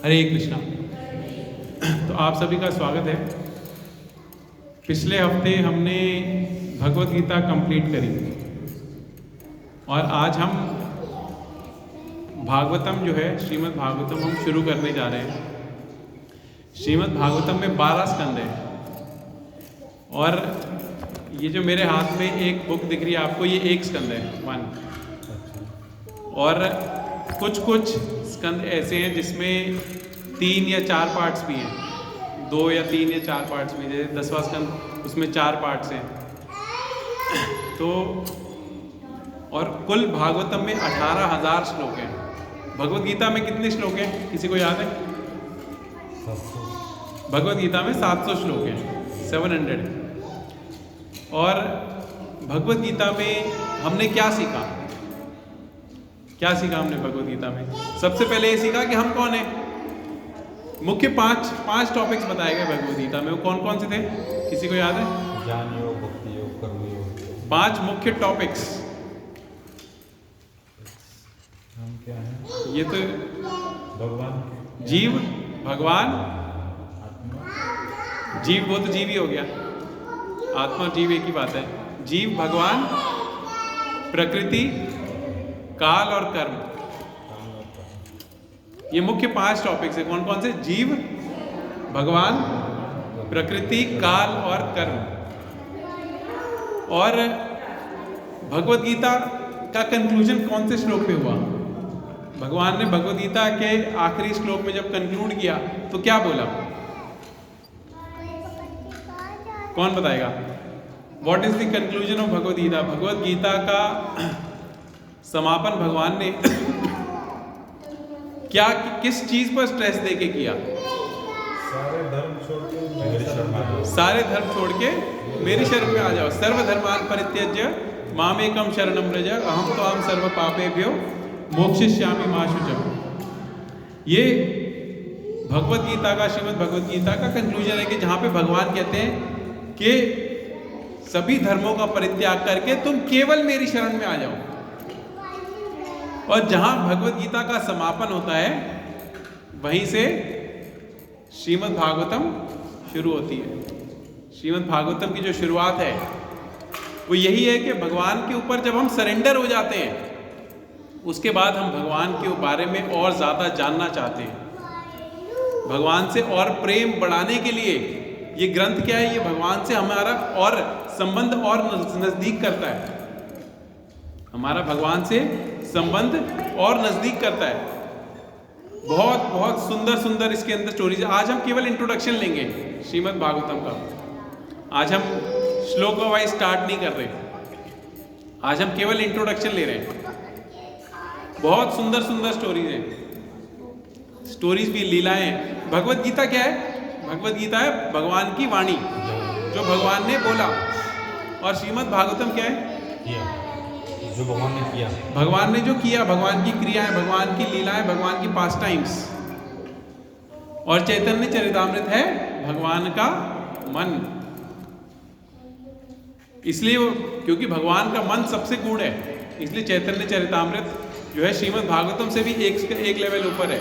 हरे कृष्णा। तो आप सभी का स्वागत है। पिछले हफ्ते हमने भगवत गीता कंप्लीट करी और आज हम भागवतम जो है श्रीमद् भागवतम हम शुरू करने जा रहे हैं। श्रीमद् भागवतम में 12 स्कंद है और ये जो मेरे हाथ में एक बुक दिख रही है आपको, ये एक स्कंद है 1। और कुछ स्कंद ऐसे हैं जिसमें 3 या 4 पार्ट्स भी हैं, 2 या 3 या 4 पार्ट्स भी। जैसे 10वां स्कंद, उसमें 4 पार्ट्स हैं। तो और कुल भागवतम में 18,000 श्लोक हैं। भगवत गीता में कितने श्लोक हैं, किसी को याद है? भगवत गीता में 700 श्लोक हैं, 700। और भगवत गीता में हमने क्या सीखा हमने भगवत गीता में? सबसे पहले ये सीखा कि हम कौन हैं। मुख्य पांच टॉपिक्स बताए गए भगवत गीता में। वो कौन कौन से थे, किसी को याद है? ज्ञान योग, भक्ति योग, कर्म योग। 5 मुख्य टॉपिक्स। हम क्या हैं? ये तो भगवान, जीव, भगवान, आत्मा। जीव वो तो जीव ही हो गया, आत्मा जीव एक ही बात है। जीव, भगवान, प्रकृति, काल और कर्म, ये मुख्य 5 टॉपिक्स है। कौन कौन से? जीव, भगवान, प्रकृति, काल और कर्म। और भगवत गीता का कंक्लूजन कौन से श्लोक पे हुआ? भगवान ने भगवत गीता के आखिरी श्लोक में जब कंक्लूड किया तो क्या बोला? कौन बताएगा? What is the conclusion of Bhagavad Gita? Bhagavad Gita का समापन भगवान ने क्या, किस चीज पर स्ट्रेस देके किया? सारे धर्म छोड़ के मेरी शरण में आओ। सारे धर्म छोड़ के मेरी शरण में आ जाओ। सर्वधर्मान परित्यज्य मामेकम शरणम व्रज अहम त्वाम सर्व पापेभ्यो मोक्षयिष्यामि मा शुचम्। ये भगवत गीता का, श्रीमद् भगवत गीता का कंक्लूजन है कि जहां पे भगवान कहते हैं कि सभी धर्मों का परित्याग करके तुम केवल मेरी शरण में आ जाओ। और जहां भगवत गीता का समापन होता है वहीं से श्रीमद् भागवतम शुरू होती है। श्रीमद् भागवतम की जो शुरुआत है वो यही है कि भगवान के ऊपर जब हम सरेंडर हो जाते हैं, उसके बाद हम भगवान के बारे में और ज़्यादा जानना चाहते हैं। भगवान से और प्रेम बढ़ाने के लिए ये ग्रंथ क्या है? ये भगवान से हमारा और संबंध और नज़दीक करता है। हमारा भगवान से संबंध और नज़दीक करता है। बहुत बहुत सुंदर सुंदर इसके अंदर स्टोरीज। आज हम केवल इंट्रोडक्शन लेंगे श्रीमद् भागवतम का। आज हम श्लोक वाइज स्टार्ट नहीं कर रहे, आज हम केवल इंट्रोडक्शन ले रहे हैं। बहुत सुंदर सुंदर स्टोरीज हैं, स्टोरीज भी, लीलाएं। भगवत गीता क्या है? भगवत गीता है भगवान की वाणी, जो भगवान ने बोला। और श्रीमद् भागवतम क्या है? किया, जो भगवान ने किया, भगवान ने जो किया, भगवान की क्रियाएं, भगवान की लीलाएं, भगवान की पास टाइम्स। और चैतन्य चरितामृत है भगवान का मन। इसलिए वो, क्योंकि भगवान का मन सबसे गूढ़ है, इसलिए चैतन्य चरितामृत जो है श्रीमद् भागवतम से भी एक लेवल ऊपर है।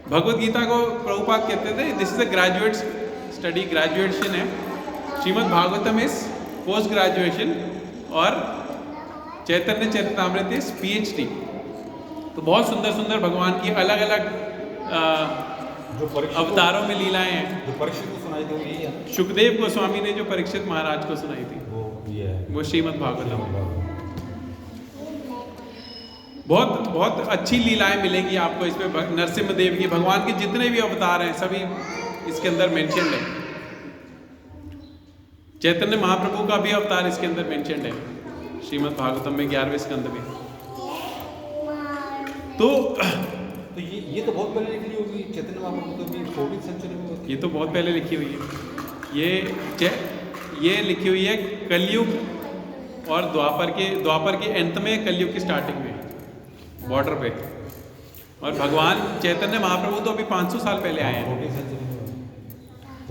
भगवत गीता को प्रभुपाद कहते थे this is a graduate study, graduation है। Srimad Bhagavatam is post graduation और चैतन्य चरितामृत इज PhD। तो बहुत सुंदर सुंदर भगवान की अलग अलग जो अवतारों में लीलाएं हैं। जो परीक्षित को सुनाई थी वो यही है। सुखदेव गोस्वामी ने जो परीक्षित महाराज को सुनाई थी वो ये है, वो श्रीमद् भागवतम। बहुत बहुत अच्छी लीलाएं मिलेंगी आपको इसमें। नरसिम्ह देव की, भगवान के जितने भी अवतार हैं सभी इसके अंदर मेंशन्ड है। चैतन्य महाप्रभु का भी अवतार इसके अंदर मेंशन्ड है श्रीमद् भागवतम में 11वें स्कंद में। तो ये तो बहुत पहले लिखी होगी चैतन्य महाप्रभु, तो भी 14वीं सेंचुरी में होती है। ये तो बहुत पहले लिखी हुई है। ये लिखी हुई है कलयुग और द्वापर के अंत में, कलयुग की स्टार्टिंग में, बॉर्डर पे। और भगवान चैतन्य महाप्रभु तो अभी 500 साल पहले आए हैं। 14वीं सेंचुरी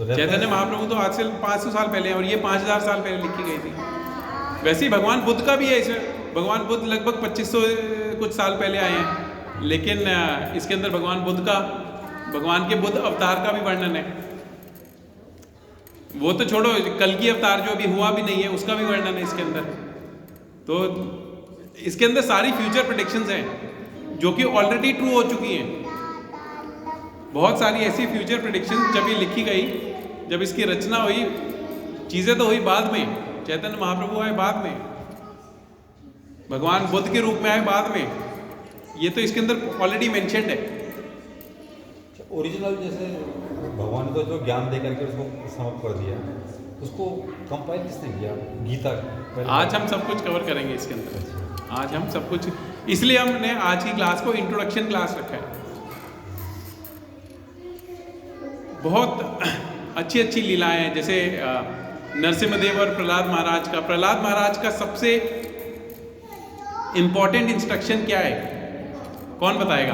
में चैतन्य महाप्रभु तो आज से 500 साल पहले हैं और ये 5000 साल पहले लिखी गई थी। वैसे ही भगवान बुद्ध का भी है इसमें। भगवान बुद्ध लगभग 2500 कुछ साल पहले आए हैं, लेकिन इसके अंदर भगवान बुद्ध का भगवान के बुद्ध अवतार का भी वर्णन है। वो तो छोड़ो, कल की अवतार जो अभी हुआ भी नहीं है उसका भी वर्णन है इसके अंदर। तो इसके अंदर सारी फ्यूचर प्रेडिक्शंस हैं जो कि ऑलरेडी ट्रू हो चुकी हैं। बहुत सारी ऐसी फ्यूचर प्रेडिक्शंस जब ये लिखी गई, जब इसकी रचना हुई, चीजें तो हुई बाद में, चैतन्य महाप्रभु आए बाद में, भगवान बुद्ध के रूप में आए बाद में, ये तो इसके अंदर ऑलरेडी मेंशन्ड है। ओरिजिनल जैसे भगवान को जो ज्ञान दे करके उसको समाप्त कर दिया, उसको कंपाइल किसने किया? गीता। आज हम सब कुछ कवर करेंगे इसके अंदर, आज हम सब कुछ, इसलिए हमने आज की क्लास को इंट्रोडक्शन क्लास रखा है। बहुत अच्छी अच्छी लीलाएं हैं, जैसे नरसिम्हदेव और प्रहलाद महाराज का सबसे इंपॉर्टेंट इंस्ट्रक्शन क्या है, कौन बताएगा?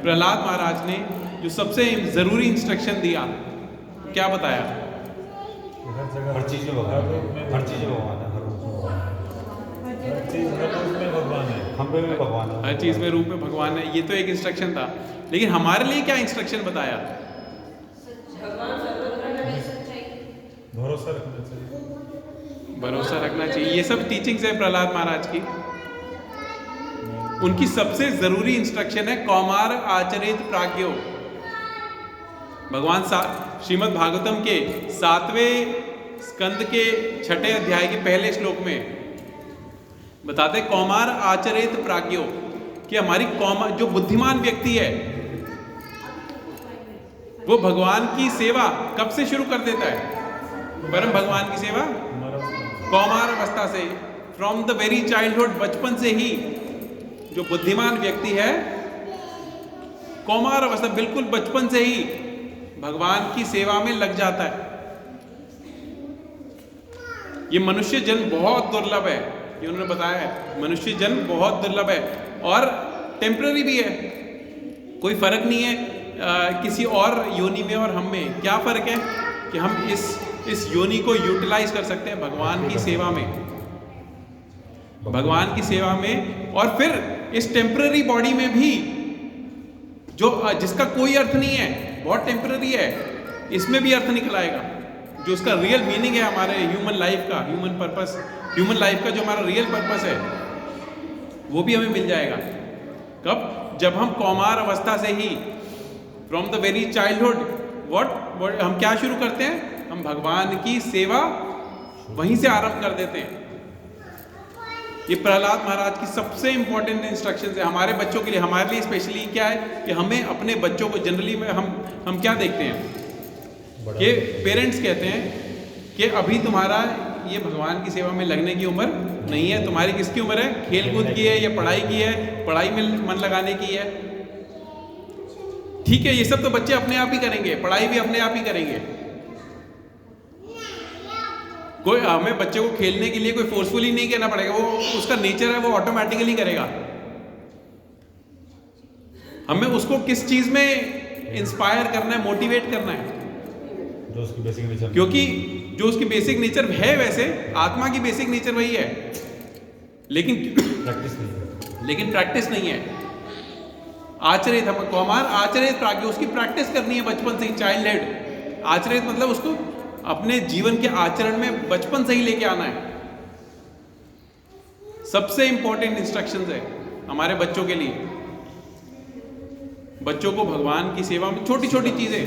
प्रहलाद महाराज ने जो सबसे जरूरी इंस्ट्रक्शन दिया, क्या बताया? हर चीज में भगवान है, हर चीज में भगवान है, हर चीज में भगवान है, हम पे भी भगवान है, हर चीज में रूप में भगवान है। ये तो एक इंस्ट्रक्शन था, लेकिन हमारे लिए क्या इंस्ट्रक्शन बताया? भरोसा रखना चाहिए, भरोसा रखना चाहिए। ये सब टीचिंग्स है प्रहलाद महाराज की। उनकी सबसे जरूरी इंस्ट्रक्शन है कौमार आचरित प्राज्ञो। भगवान श्रीमद् भागवतम के 7वें स्कंद के 6ठे अध्याय के पहले श्लोक में बताते कौमार आचरित प्राज्ञो कि हमारी कौमार जो बुद्धिमान व्यक्ति है वो भगवान की सेवा कब से शुरू कर देता है? परम भगवान की सेवा कौमार अवस्था से, फ्रॉम द वेरी चाइल्डहुड, बचपन से ही जो बुद्धिमान व्यक्ति है कौमार अवस्था, बिल्कुल बचपन से ही भगवान की सेवा में लग जाता है। ये मनुष्य जन्म बहुत दुर्लभ है, ये उन्होंने बताया है, मनुष्य जन्म बहुत दुर्लभ है और टेम्पररी भी है। कोई फर्क नहीं है किसी और योनि में और हम में। क्या फर्क है कि हम इस योनि को यूटिलाइज कर सकते हैं भगवान की सेवा में, भगवान की सेवा में, और फिर इस टेम्पररी बॉडी में भी जो जिसका कोई अर्थ नहीं है, बहुत टेम्पररी है, इसमें भी अर्थ निकल आएगा। जो उसका रियल मीनिंग है हमारे ह्यूमन लाइफ का, ह्यूमन पर्पस, ह्यूमन लाइफ का जो हमारा रियल पर्पस है वो भी हमें मिल जाएगा। कब? जब हम कौमार अवस्था से ही, from the very childhood, what हम क्या शुरू करते हैं? हम भगवान की सेवा वहीं से आरंभ कर देते हैं। ये प्रहलाद महाराज की सबसे इंपॉर्टेंट इंस्ट्रक्शंस है हमारे बच्चों के लिए। हमारे लिए स्पेशली क्या है कि हमें अपने बच्चों को, जनरली में हम क्या देखते हैं कि पेरेंट्स कहते हैं कि अभी तुम्हारा ये भगवान की सेवा में लगने की उम्र नहीं है, तुम्हारी किसकी उम्र है? खेल कूद की है या पढ़ाई की है, पढ़ाई में मन लगाने की है। ठीक है, ये सब तो बच्चे अपने आप ही करेंगे, पढ़ाई भी अपने आप ही करेंगे। कोई हमें बच्चे को खेलने के लिए कोई फोर्सफुली नहीं कहना पड़ेगा, वो उसका नेचर है, वो ऑटोमेटिकली करेगा। हमें उसको किस चीज में इंस्पायर करना है, मोटिवेट करना है, जो उसकी बेसिक नेचर, क्योंकि जो उसकी बेसिक नेचर है, वैसे आत्मा की बेसिक नेचर वही है, लेकिन प्रैक्टिस नहीं है। आचरित, हम कौमार आचरित प्राज्ञ, उसकी प्रैक्टिस करनी है बचपन से ही, चाइल्डहुड। आचरित मतलब उसको अपने जीवन के आचरण में बचपन से ही लेके आना है। सबसे इंपॉर्टेंट इंस्ट्रक्शंस है हमारे बच्चों के लिए। बच्चों को भगवान की सेवा में छोटी छोटी चीजें,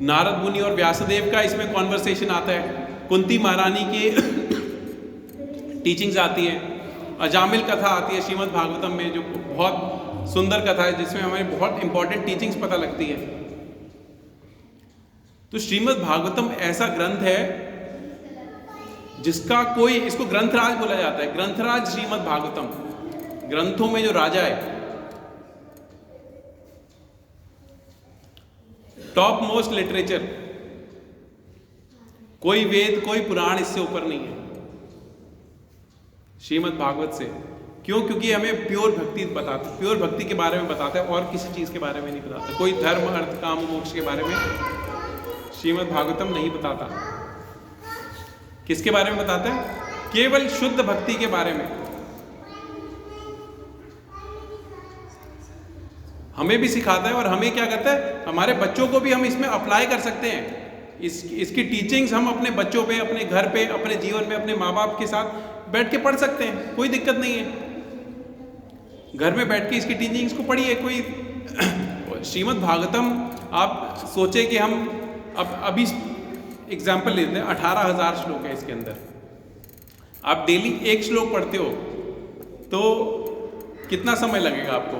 नारद मुनि और व्यासदेव का इसमें कॉन्वर्सेशन आता है, कुंती महारानी की टीचिंग्स आती है, अजामिल कथा आती है श्रीमद् भागवतम में, जो बहुत सुंदर कथा है जिसमें हमें बहुत इंपॉर्टेंट टीचिंग्स पता लगती है। तो श्रीमद् भागवतम ऐसा ग्रंथ है जिसका कोई, इसको ग्रंथराज बोला जाता है, ग्रंथराज श्रीमद् भागवतम, ग्रंथों में जो राजा है, टॉप मोस्ट लिटरेचर। कोई वेद, कोई पुराण इससे ऊपर नहीं है श्रीमद् भागवत से। क्यों? क्योंकि हमें प्योर भक्ति बताता है, प्योर भक्ति के बारे में बताता है, और किसी चीज के बारे में नहीं बताता। कोई धर्म, अर्थ, काम, मोक्ष के बारे में श्रीमद् भागवतम नहीं बताता। किसके बारे में बताता है? केवल शुद्ध भक्ति के बारे में। हमें भी सिखाता है और हमें क्या करता है, हमारे बच्चों को भी हम इसमें अप्लाई कर सकते हैं। इसकी टीचिंग्स हम अपने बच्चों पे, अपने घर पे, अपने जीवन में, अपने माँ बाप के साथ बैठ के पढ़ सकते हैं, कोई दिक्कत नहीं है। घर में बैठ के इसकी टीचिंग्स को पढ़िए। कोई श्रीमद् भागवतम आप सोचे कि हम अभी एग्जाम्पल लेते हैं, 18,000 श्लोक है इसके अंदर। आप डेली एक श्लोक पढ़ते हो तो कितना समय लगेगा आपको?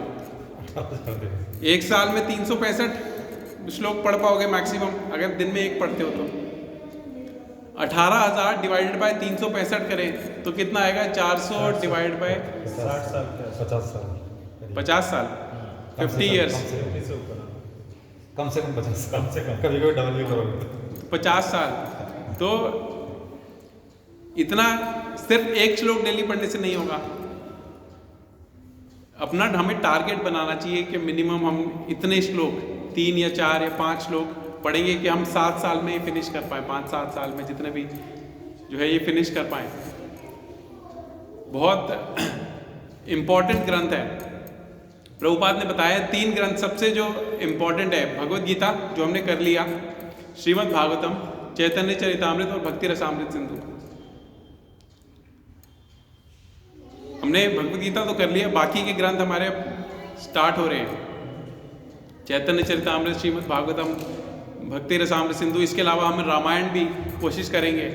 एक साल में 365 श्लोक पढ़ पाओगे मैक्सिमम, अगर दिन में एक पढ़ते हो तो। 18,000 डिवाइडेड बाय 365 करें तो कितना आएगा? 400 डिवाइड बाय 60 साल, 50 साल, 50 साल, 50 ईयर्स, कम से कम 50, कम से कम, कभी कभी डबल भी करोगे 50 साल। तो इतना सिर्फ एक श्लोक डेली पढ़ने से नहीं होगा। अपना हमें टारगेट बनाना चाहिए कि मिनिमम हम इतने श्लोक, 3 या 4 या 5 श्लोक पढ़ेंगे कि हम 7 साल में फिनिश कर पाए, 5-7 साल में जितने भी जो है ये फिनिश कर पाए। बहुत इम्पोर्टेंट ग्रंथ है। प्रभुपाद ने बताया 3 ग्रंथ सबसे जो इम्पोर्टेंट है, भगवद गीता जो हमने कर लिया, श्रीमद् भागवतम, चैतन्य चरितामृत और भक्ति रसामृत सिंधु। हमने भगवद गीता तो कर लिया, बाकी के ग्रंथ हमारे स्टार्ट हो रहे हैं। चैतन्य चरितामृत, श्रीमद् भागवतम, भक्ति रसामृत सिंधु। इसके अलावा हम रामायण भी कोशिश करेंगे।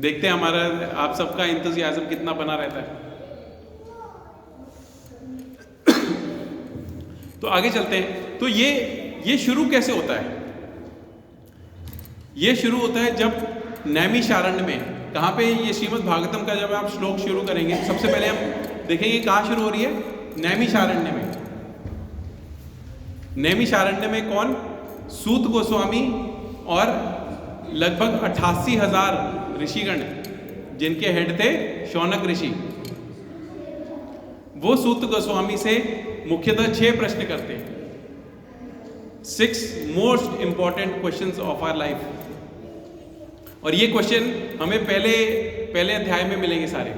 देखते हैं हमारा, आप सबका इंतज़ियाज़म कितना बना रहता है। तो आगे चलते हैं। तो ये शुरू कैसे होता है? ये शुरू होता है जब नैमिषारण्य में, कहाँ पे? ये श्रीमद् भागवतम का जब आप श्लोक शुरू करेंगे, सबसे पहले हम देखेंगे कहाँ शुरू हो रही है? नैमिषारण्य में। नैमिषारण्य में कौन? सूत गोस्वामी और लगभग 88,000 ऋषिगण, जिनके हेड थे शौनक ऋषि। वो सूत गोस्वामी से मुख्यतः 6 प्रश्न करते हैं। 6 most important questions of our life. और ये क्वेश्चन हमें पहले अध्याय में मिलेंगे सारे।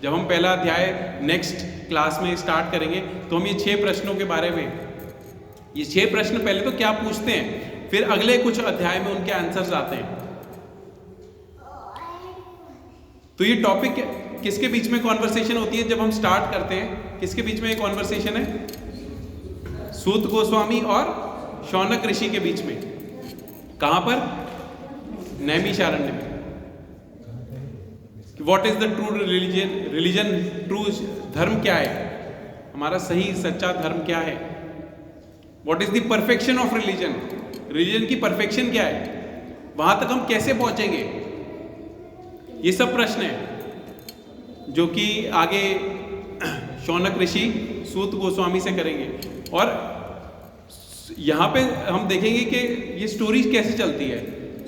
जब हम पहला अध्याय नेक्स्ट क्लास में स्टार्ट करेंगे तो हम ये 6 प्रश्नों के बारे में, ये 6 प्रश्न पहले तो क्या पूछते हैं, फिर अगले कुछ अध्याय में उनके आंसर्स आते हैं। तो ये टॉपिक किसके बीच में कॉन्वर्सेशन होती है? जब हम स्टार्ट करते हैं, किसके बीच में ये कॉन्वर्सेशन है? सूत गोस्वामी और शौनक ऋषि के बीच में। कहां पर? नैमिषारण्य में। What is the true religion? True धर्म क्या है? हमारा सही सच्चा धर्म क्या है? What is the perfection of religion? Religion की परफेक्शन क्या है? वहां तक हम कैसे पहुंचेंगे? ये सब प्रश्न हैं जो कि आगे शौनक ऋषि सूत गोस्वामी से करेंगे। और यहाँ पे हम देखेंगे कि ये स्टोरी कैसे चलती है।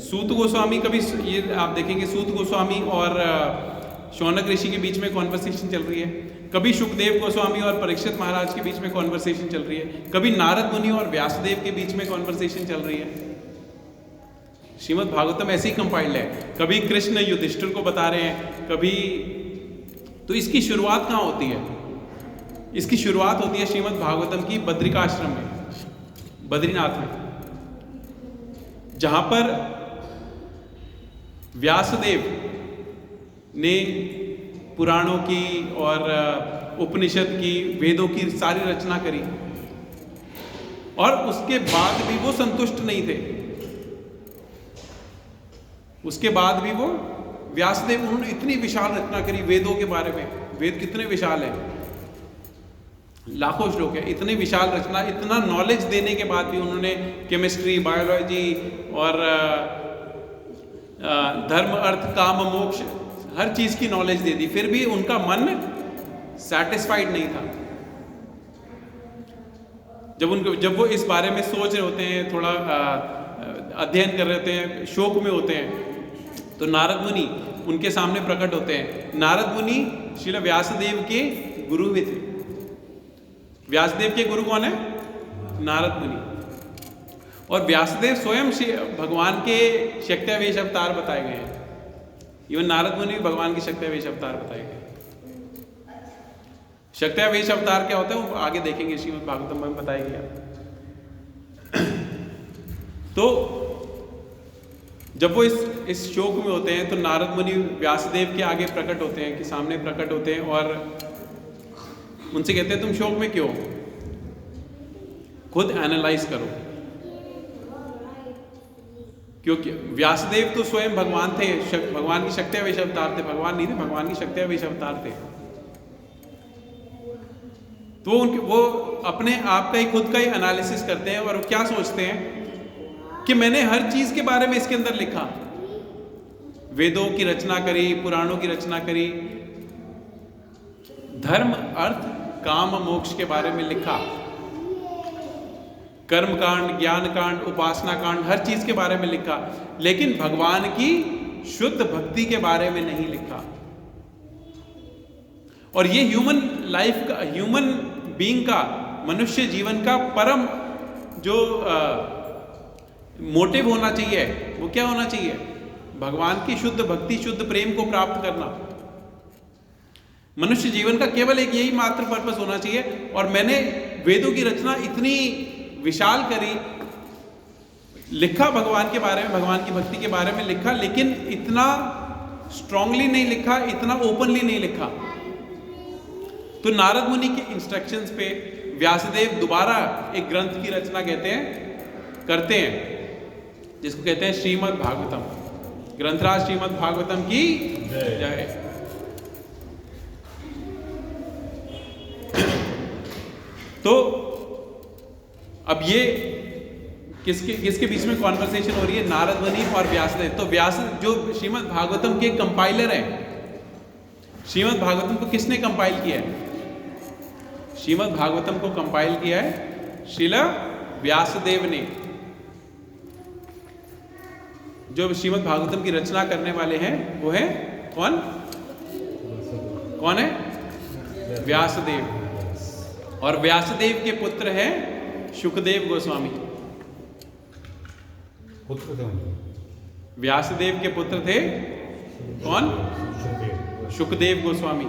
सूत गोस्वामी कभी, ये आप देखेंगे सूत गोस्वामी और शौनक ऋषि के बीच में कॉन्वर्सेशन चल रही है। कभी सुखदेव गोस्वामी और परीक्षित महाराज के बीच में कॉन्वर्सेशन चल रही है। कभी नारद मुनि और व्यासदेव के बीच में कॉन्वर्सेशन चल रही है। श्रीमद् भागवतम ऐसे ही कंपाइल्ड है। कभी कृष्ण युधिष्ठिर को बता रहे हैं, कभी। तो इसकी शुरुआत कहाँ होती है? इसकी शुरुआत होती है श्रीमद् भागवतम की बद्रिकाश्रम में, बद्रीनाथ में, जहां पर व्यासदेव ने पुराणों की और उपनिषद की, वेदों की सारी रचना करी। और उसके बाद भी वो संतुष्ट नहीं थे। उसके बाद भी वो व्यासदेव, उन्होंने इतनी विशाल रचना करी वेदों के बारे में। वेद कितने विशाल है, लाखों श्लोक है। इतनी विशाल रचना, इतना नॉलेज देने के बाद भी उन्होंने केमिस्ट्री, बायोलॉजी और धर्म, अर्थ, काम, मोक्ष, हर चीज की नॉलेज दे दी, फिर भी उनका मन सैटिस्फाइड नहीं था। जब वो इस बारे में सोच रहे होते हैं, थोड़ा अध्ययन कर रहे होते हैं, शोक में होते हैं, तो नारद मुनि उनके सामने प्रकट होते हैं। नारद मुनि श्रील व्यासदेव के गुरु भी थे। व्यासदेव के गुरु कौन है? नारद मुनि। और व्यासदेव स्वयं भगवान के शक्त्यावेश अवतार बताए गए हैं। इवन नारद मुनि भगवान के शक्त्यावेश अवतार बताए गए। शक्त्यावेश अवतार क्या होता है वो आगे देखेंगे, श्रीमद् भागवतम में बताया गया। तो जब वो इस शोक में होते हैं तो नारद मुनि व्यासदेव के आगे प्रकट होते हैं, कि सामने प्रकट होते हैं और उनसे कहते हैं तुम शोक में क्यों, खुद एनालाइज करो। क्योंकि व्यासदेव तो स्वयं भगवान थे, भगवान की शक्त्यावेश अवतार थे, भगवान नहीं थे, भगवान की शक्त्यावेश अवतार थे। तो वो अपने आप का ही खुद का ही एनालिसिस करते हैं और वो क्या सोचते हैं कि मैंने हर चीज के बारे में इसके अंदर लिखा, वेदों की रचना करी, पुराणों की रचना करी, धर्म अर्थ काम मोक्ष के बारे में लिखा, कर्म कांड, ज्ञान कांड, उपासना कांड, हर चीज के बारे में लिखा, लेकिन भगवान की शुद्ध भक्ति के बारे में नहीं लिखा। और ये ह्यूमन लाइफ का, ह्यूमन बीइंग का, मनुष्य जीवन का परम जो मोटिव होना चाहिए वो क्या होना चाहिए, भगवान की शुद्ध भक्ति, शुद्ध प्रेम को प्राप्त करना। मनुष्य जीवन का केवल एक यही मात्र पर्पस होना चाहिए। और मैंने वेदों की रचना इतनी विशाल करी, लिखा भगवान के बारे में, भगवान की भक्ति के बारे में लिखा, लेकिन इतना स्ट्रांगली नहीं लिखा, इतना ओपनली नहीं लिखा। तो नारद मुनि के इंस्ट्रक्शंस पे व्यासदेव दोबारा एक ग्रंथ की रचना करते हैं, जिसको कहते हैं श्रीमद् भागवतम। ग्रंथराज श्रीमद् भागवतम की जय। तो अब ये किसके बीच में कॉन्वर्सेशन हो रही है, नारद मुनि और व्यासदेव। तो व्यास जो श्रीमद् भागवतम के कंपाइलर हैं, श्रीमद् भागवतम को किसने कंपाइल किया है, श्रीमद् भागवतम को कंपाइल किया है श्रील व्यासदेव ने। जो श्रीमद् भागवतम की रचना करने वाले हैं वो है कौन है, व्यासदेव। और व्यासदेव के पुत्र हैं शुकदेव गोस्वामी। पुत्र थे उनके, व्यासदेव के पुत्र थे कौन, शुकदेव गोस्वामी।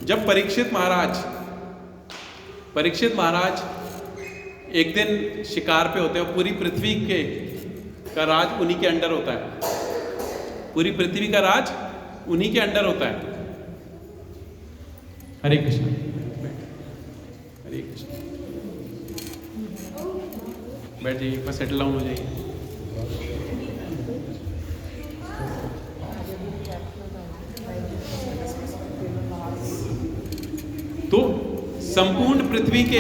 जब परीक्षित महाराज एक दिन शिकार पे होते हैं, पूरी पृथ्वी का राज उन्हीं के अंडर होता है, पूरी पृथ्वी का राज उन्हीं के अंडर होता है। हरे कृष्ण, हरे कृष्ण। बैठ जाइए, बस सेटल डाउन हो जाइए। तो संपूर्ण पृथ्वी के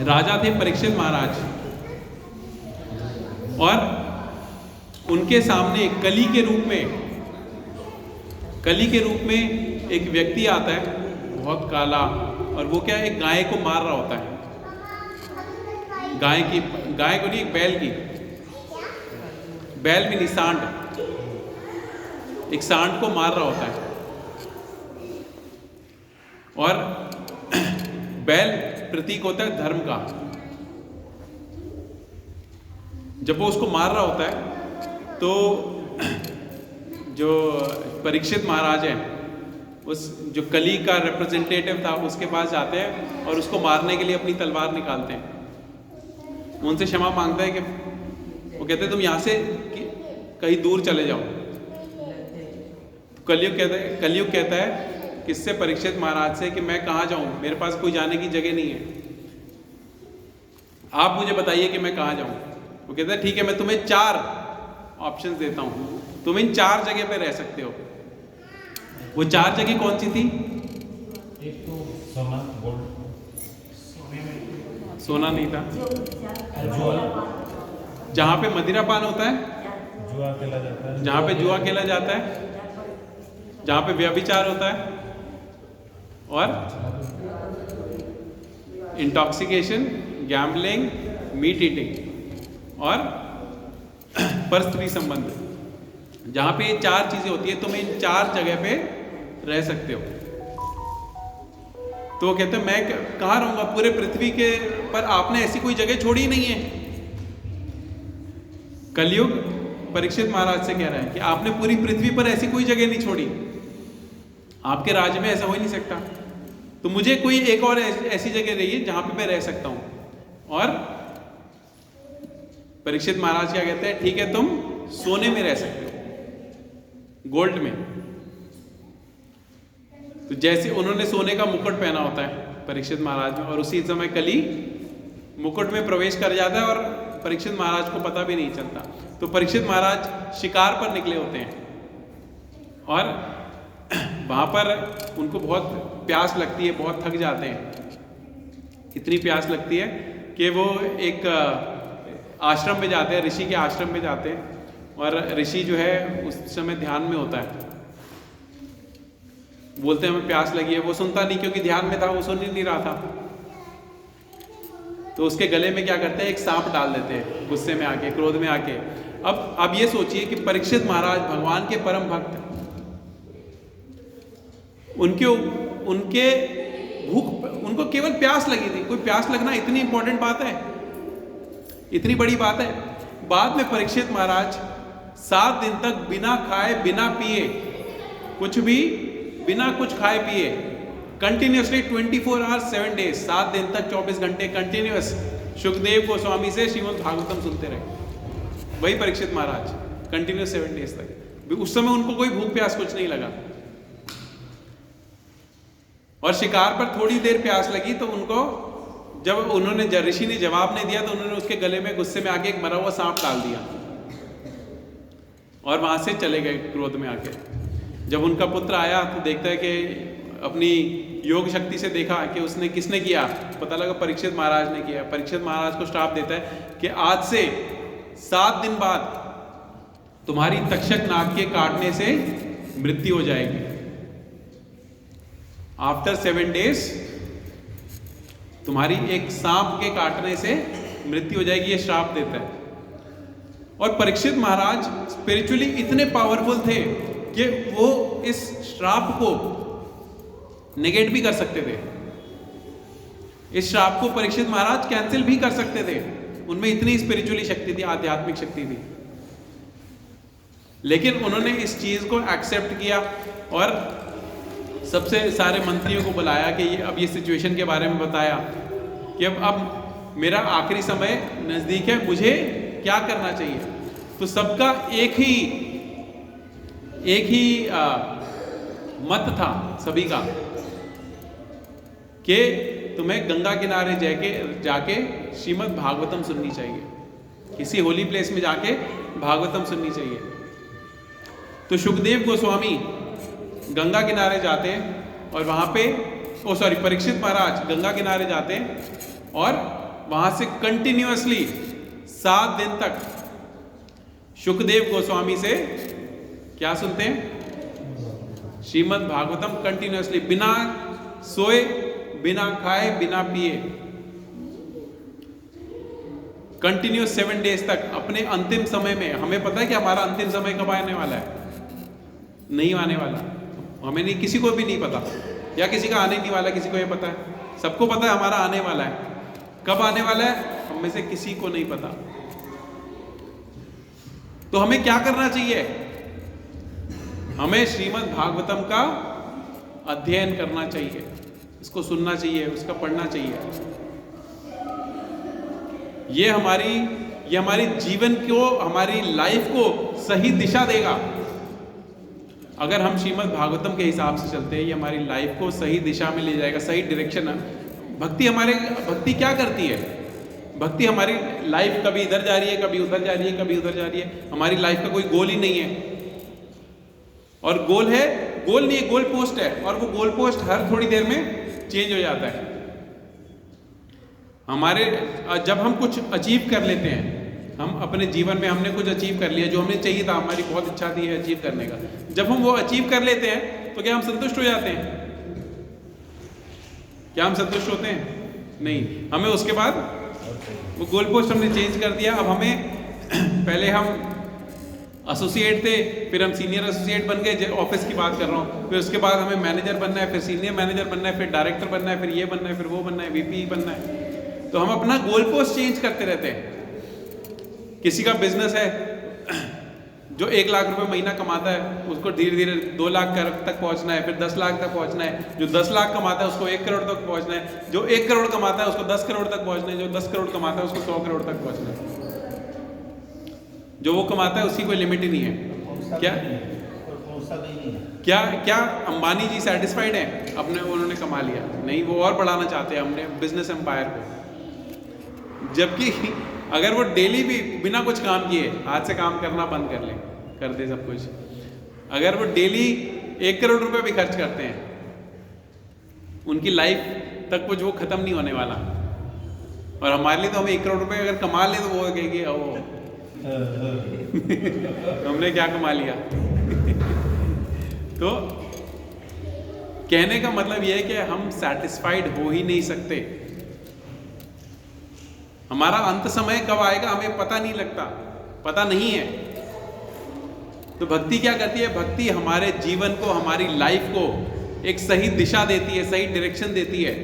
राजा थे परीक्षित महाराज, और उनके सामने कली के रूप में एक व्यक्ति आता है, बहुत काला, और वो क्या, एक गाय को मार रहा होता है। गाय को नहीं, बैल भी नहीं, सांड, एक सांड को मार रहा होता है। और बैल प्रतीक होता है धर्म का। जब वो उसको मार रहा होता है तो जो परीक्षित महाराज हैं, उस जो कली का रिप्रेजेंटेटिव था उसके पास जाते हैं और उसको मारने के लिए अपनी तलवार निकालते हैं। उनसे क्षमा मांगता है कि वो कहते हैं तुम यहाँ से कहीं दूर चले जाओ। कलयुग कहता है किससे, परीक्षित महाराज से, कि मैं कहाँ जाऊँ, मेरे पास कोई जाने की जगह नहीं है, आप मुझे बताइए कि मैं कहाँ जाऊँ। वो कहता है ठीक है, मैं तुम्हें 4 ऑप्शंस देता हूँ, तुम इन 4 जगह पे रह सकते हो। वो 4 जगह कौन सी थी? एक तो सोना, गोल्ड, सोना नहीं था, जुआ, जहाँ पे मदिरापान होता है, जुआ खेला जाता है, जहाँ पे जुआ खेला जाता है, जहाँ पे व्यभिचार होता है, और इंटॉक्सिकेशन, गैम्बलिंग, मीट ईटिंग, और परस्त्री संबंध, जहाँ पे ये 4 चीजें होती है, तुम इन 4 जगह पे रह सकते हो। तो वो कहते हैं मैं कहाँ रहूंगा, पूरे पृथ्वी के पर आपने ऐसी कोई जगह छोड़ी ही नहीं है। कलयुग परीक्षित महाराज से कह रहा है कि आपने पूरी पृथ्वी पर ऐसी कोई जगह नहीं छोड़ी, आपके राज्य में ऐसा हो ही नहीं सकता, तो मुझे कोई एक और ऐसी जगह रही जहां पे मैं रह सकता हूं। और परीक्षित महाराज क्या कहते हैं, ठीक है तुम सोने में रह सकते हो, गोल्ड में। तो जैसे उन्होंने सोने का मुकुट पहना होता है परीक्षित महाराज में, और उसी समय कली मुकुट में प्रवेश कर जाता है और परीक्षित महाराज को पता भी नहीं चलता। तो परीक्षित महाराज शिकार पर निकले होते हैं और वहां पर उनको बहुत प्यास लगती है, बहुत थक जाते हैं। इतनी प्यास लगती है कि वो एक आश्रम में जाते हैं, ऋषि के आश्रम में जाते हैं, और ऋषि जो है उस समय ध्यान में होता है। बोलते हैं हमें प्यास लगी है, वो सुनता नहीं क्योंकि ध्यान में था, वो सुन ही नहीं रहा था। तो उसके गले में क्या करते हैं, एक सांप डाल देते हैं, गुस्से में आके, क्रोध में आके। अब ये सोचिए कि परीक्षित महाराज भगवान के परम भक्त, उनके भूख, उनको केवल प्यास लगी थी। कोई प्यास लगना इतनी इंपॉर्टेंट बात है, इतनी बड़ी बात है। बाद में परीक्षित महाराज 7 दिन तक बिना खाए बिना पिए, कुछ भी बिना कुछ खाए पिए, कंटिन्यूसली 24 आवर्स 7 डेज, 7 दिन तक 24 घंटे कंटिन्यूस सुखदेव गोस्वामी से श्रीमद् भागवतम सुनते रहे। वही परीक्षित महाराज कंटिन्यूस 7 डेज तक। उस समय उनको कोई भूख प्यास कुछ नहीं लगा, और शिकार पर थोड़ी देर प्यास लगी तो उनको, जब उन्होंने ऋषि ने जवाब नहीं दिया तो उन्होंने उसके गले में गुस्से में आके एक मरा हुआ सांप डाल दिया और वहां से चले गए क्रोध में आके। जब उनका पुत्र आया तो देखता है कि अपनी योग शक्ति से देखा कि उसने किसने किया, पता लगा परीक्षित महाराज ने किया। परीक्षित महाराज को श्राप देता है कि आज से 7 दिन बाद तुम्हारी तक्षक नाग के काटने से मृत्यु हो जाएगी। आफ्टर 7 डेज तुम्हारी एक सांप के काटने से मृत्यु हो जाएगी, ये श्राप देता है। और परीक्षित महाराज स्पिरिचुअली इतने पावरफुल थे कि वो इस श्राप को नेगेट भी कर सकते थे। इस श्राप को परीक्षित महाराज कैंसिल भी कर सकते थे, उनमें इतनी स्पिरिचुअली शक्ति थी, आध्यात्मिक शक्ति थी। लेकिन उन्होंने इस चीज को एक्सेप्ट किया और सबसे सारे मंत्रियों को बुलाया कि अब ये सिचुएशन के बारे में बताया कि अब मेरा आखिरी समय नजदीक है, मुझे क्या करना चाहिए। तो सबका एक ही मत था सभी का कि तुम्हें गंगा किनारे जाके श्रीमद् भागवतम सुननी चाहिए, किसी होली प्लेस में जाके भागवतम सुननी चाहिए। तो सुखदेव गोस्वामी गंगा किनारे जाते और वहां पे परीक्षित महाराज गंगा किनारे जाते और वहां से कंटिन्यूअसली 7 दिन तक सुखदेव गोस्वामी से क्या सुनते हैं, श्रीमद् भागवतम कंटिन्यूअसली, बिना सोए, बिना खाए, बिना पिए, कंटिन्यूअस 7 डेज तक। अपने अंतिम समय में, हमें पता है कि हमारा अंतिम समय कब आने वाला है, नहीं आने वाला, हमें नहीं, किसी को भी नहीं पता, या किसी का आने नहीं वाला, किसी को ये पता है, सबको पता है हमारा आने वाला है। कब आने वाला है हम में से किसी को नहीं पता। तो हमें क्या करना चाहिए, हमें श्रीमद् भागवतम का अध्ययन करना चाहिए, इसको सुनना चाहिए, उसका पढ़ना चाहिए। ये हमारी जीवन को, हमारी लाइफ को सही दिशा देगा। अगर हम श्रीमद् भागवतम के हिसाब से चलते हैं, ये हमारी लाइफ को सही दिशा में ले जाएगा, सही डायरेक्शन है। भक्ति क्या करती है, भक्ति हमारी लाइफ कभी इधर जा रही है, कभी उधर जा रही है, कभी उधर जा रही है। हमारी लाइफ का कोई गोल ही नहीं है, और गोल नहीं है, गोल पोस्ट है, और वो गोल पोस्ट हर थोड़ी देर में चेंज हो जाता है। जब हम कुछ अचीव कर लेते हैं, हम अपने जीवन में हमने कुछ अचीव कर लिया, जो हमें चाहिए था, हमारी बहुत इच्छा थी अचीव करने का, जब हम वो अचीव कर लेते हैं तो क्या हम संतुष्ट हो जाते हैं? क्या हम संतुष्ट होते हैं? नहीं, हमें उसके बाद वो गोल पोस्ट हमने चेंज कर दिया। अब हमें पहले हम एसोसिएट थे, फिर हम सीनियर एसोसिएट बन गए, ऑफिस की बात कर रहा हूँ, फिर उसके बाद हमें मैनेजर बनना है, फिर सीनियर मैनेजर बनना है, फिर डायरेक्टर बनना है, फिर ये बनना है, फिर वो बनना है, वीपी बनना है। तो हम अपना गोल पोस्ट चेंज करते रहते हैं। किसी का बिजनेस है जो 1 लाख रुपए महीना कमाता है उसको धीरे धीरे 2 लाख तक पहुंचना है, फिर 10 लाख तक पहुंचना है। जो 10 लाख कमाता है उसको 1 करोड़ तक पहुंचना है, जो 1 करोड़ कमाता है उसको 10 करोड़ तक पहुंचना है, जो 10 करोड़ कमाता है उसको 100 करोड़ तक पहुंचना है। जो वो कमाता है उसकी कोई लिमिट ही नहीं है। क्या क्या अंबानी जी सेटिस्फाइड हैं अपने, उन्होंने कमा लिया? नहीं, वो और बढ़ाना चाहते हैं हमने बिजनेस एम्पायर को। जबकि अगर वो डेली भी बिना कुछ काम किए हाथ से काम करना बंद कर दे सब कुछ, अगर वो डेली 1 करोड़ रुपए भी खर्च करते हैं, उनकी लाइफ तक कुछ वो खत्म नहीं होने वाला। और हमारे लिए तो हम 1 करोड़ रुपए अगर कमा ले तो वो कहेंगे ओ हमने क्या कमा लिया। तो कहने का मतलब यह है कि हम सेटिस्फाइड हो ही नहीं सकते। हमारा अंत समय कब आएगा हमें पता नहीं लगता, पता नहीं है। तो भक्ति क्या करती है? भक्ति हमारे जीवन को, हमारी लाइफ को एक सही दिशा देती है, सही डायरेक्शन देती है।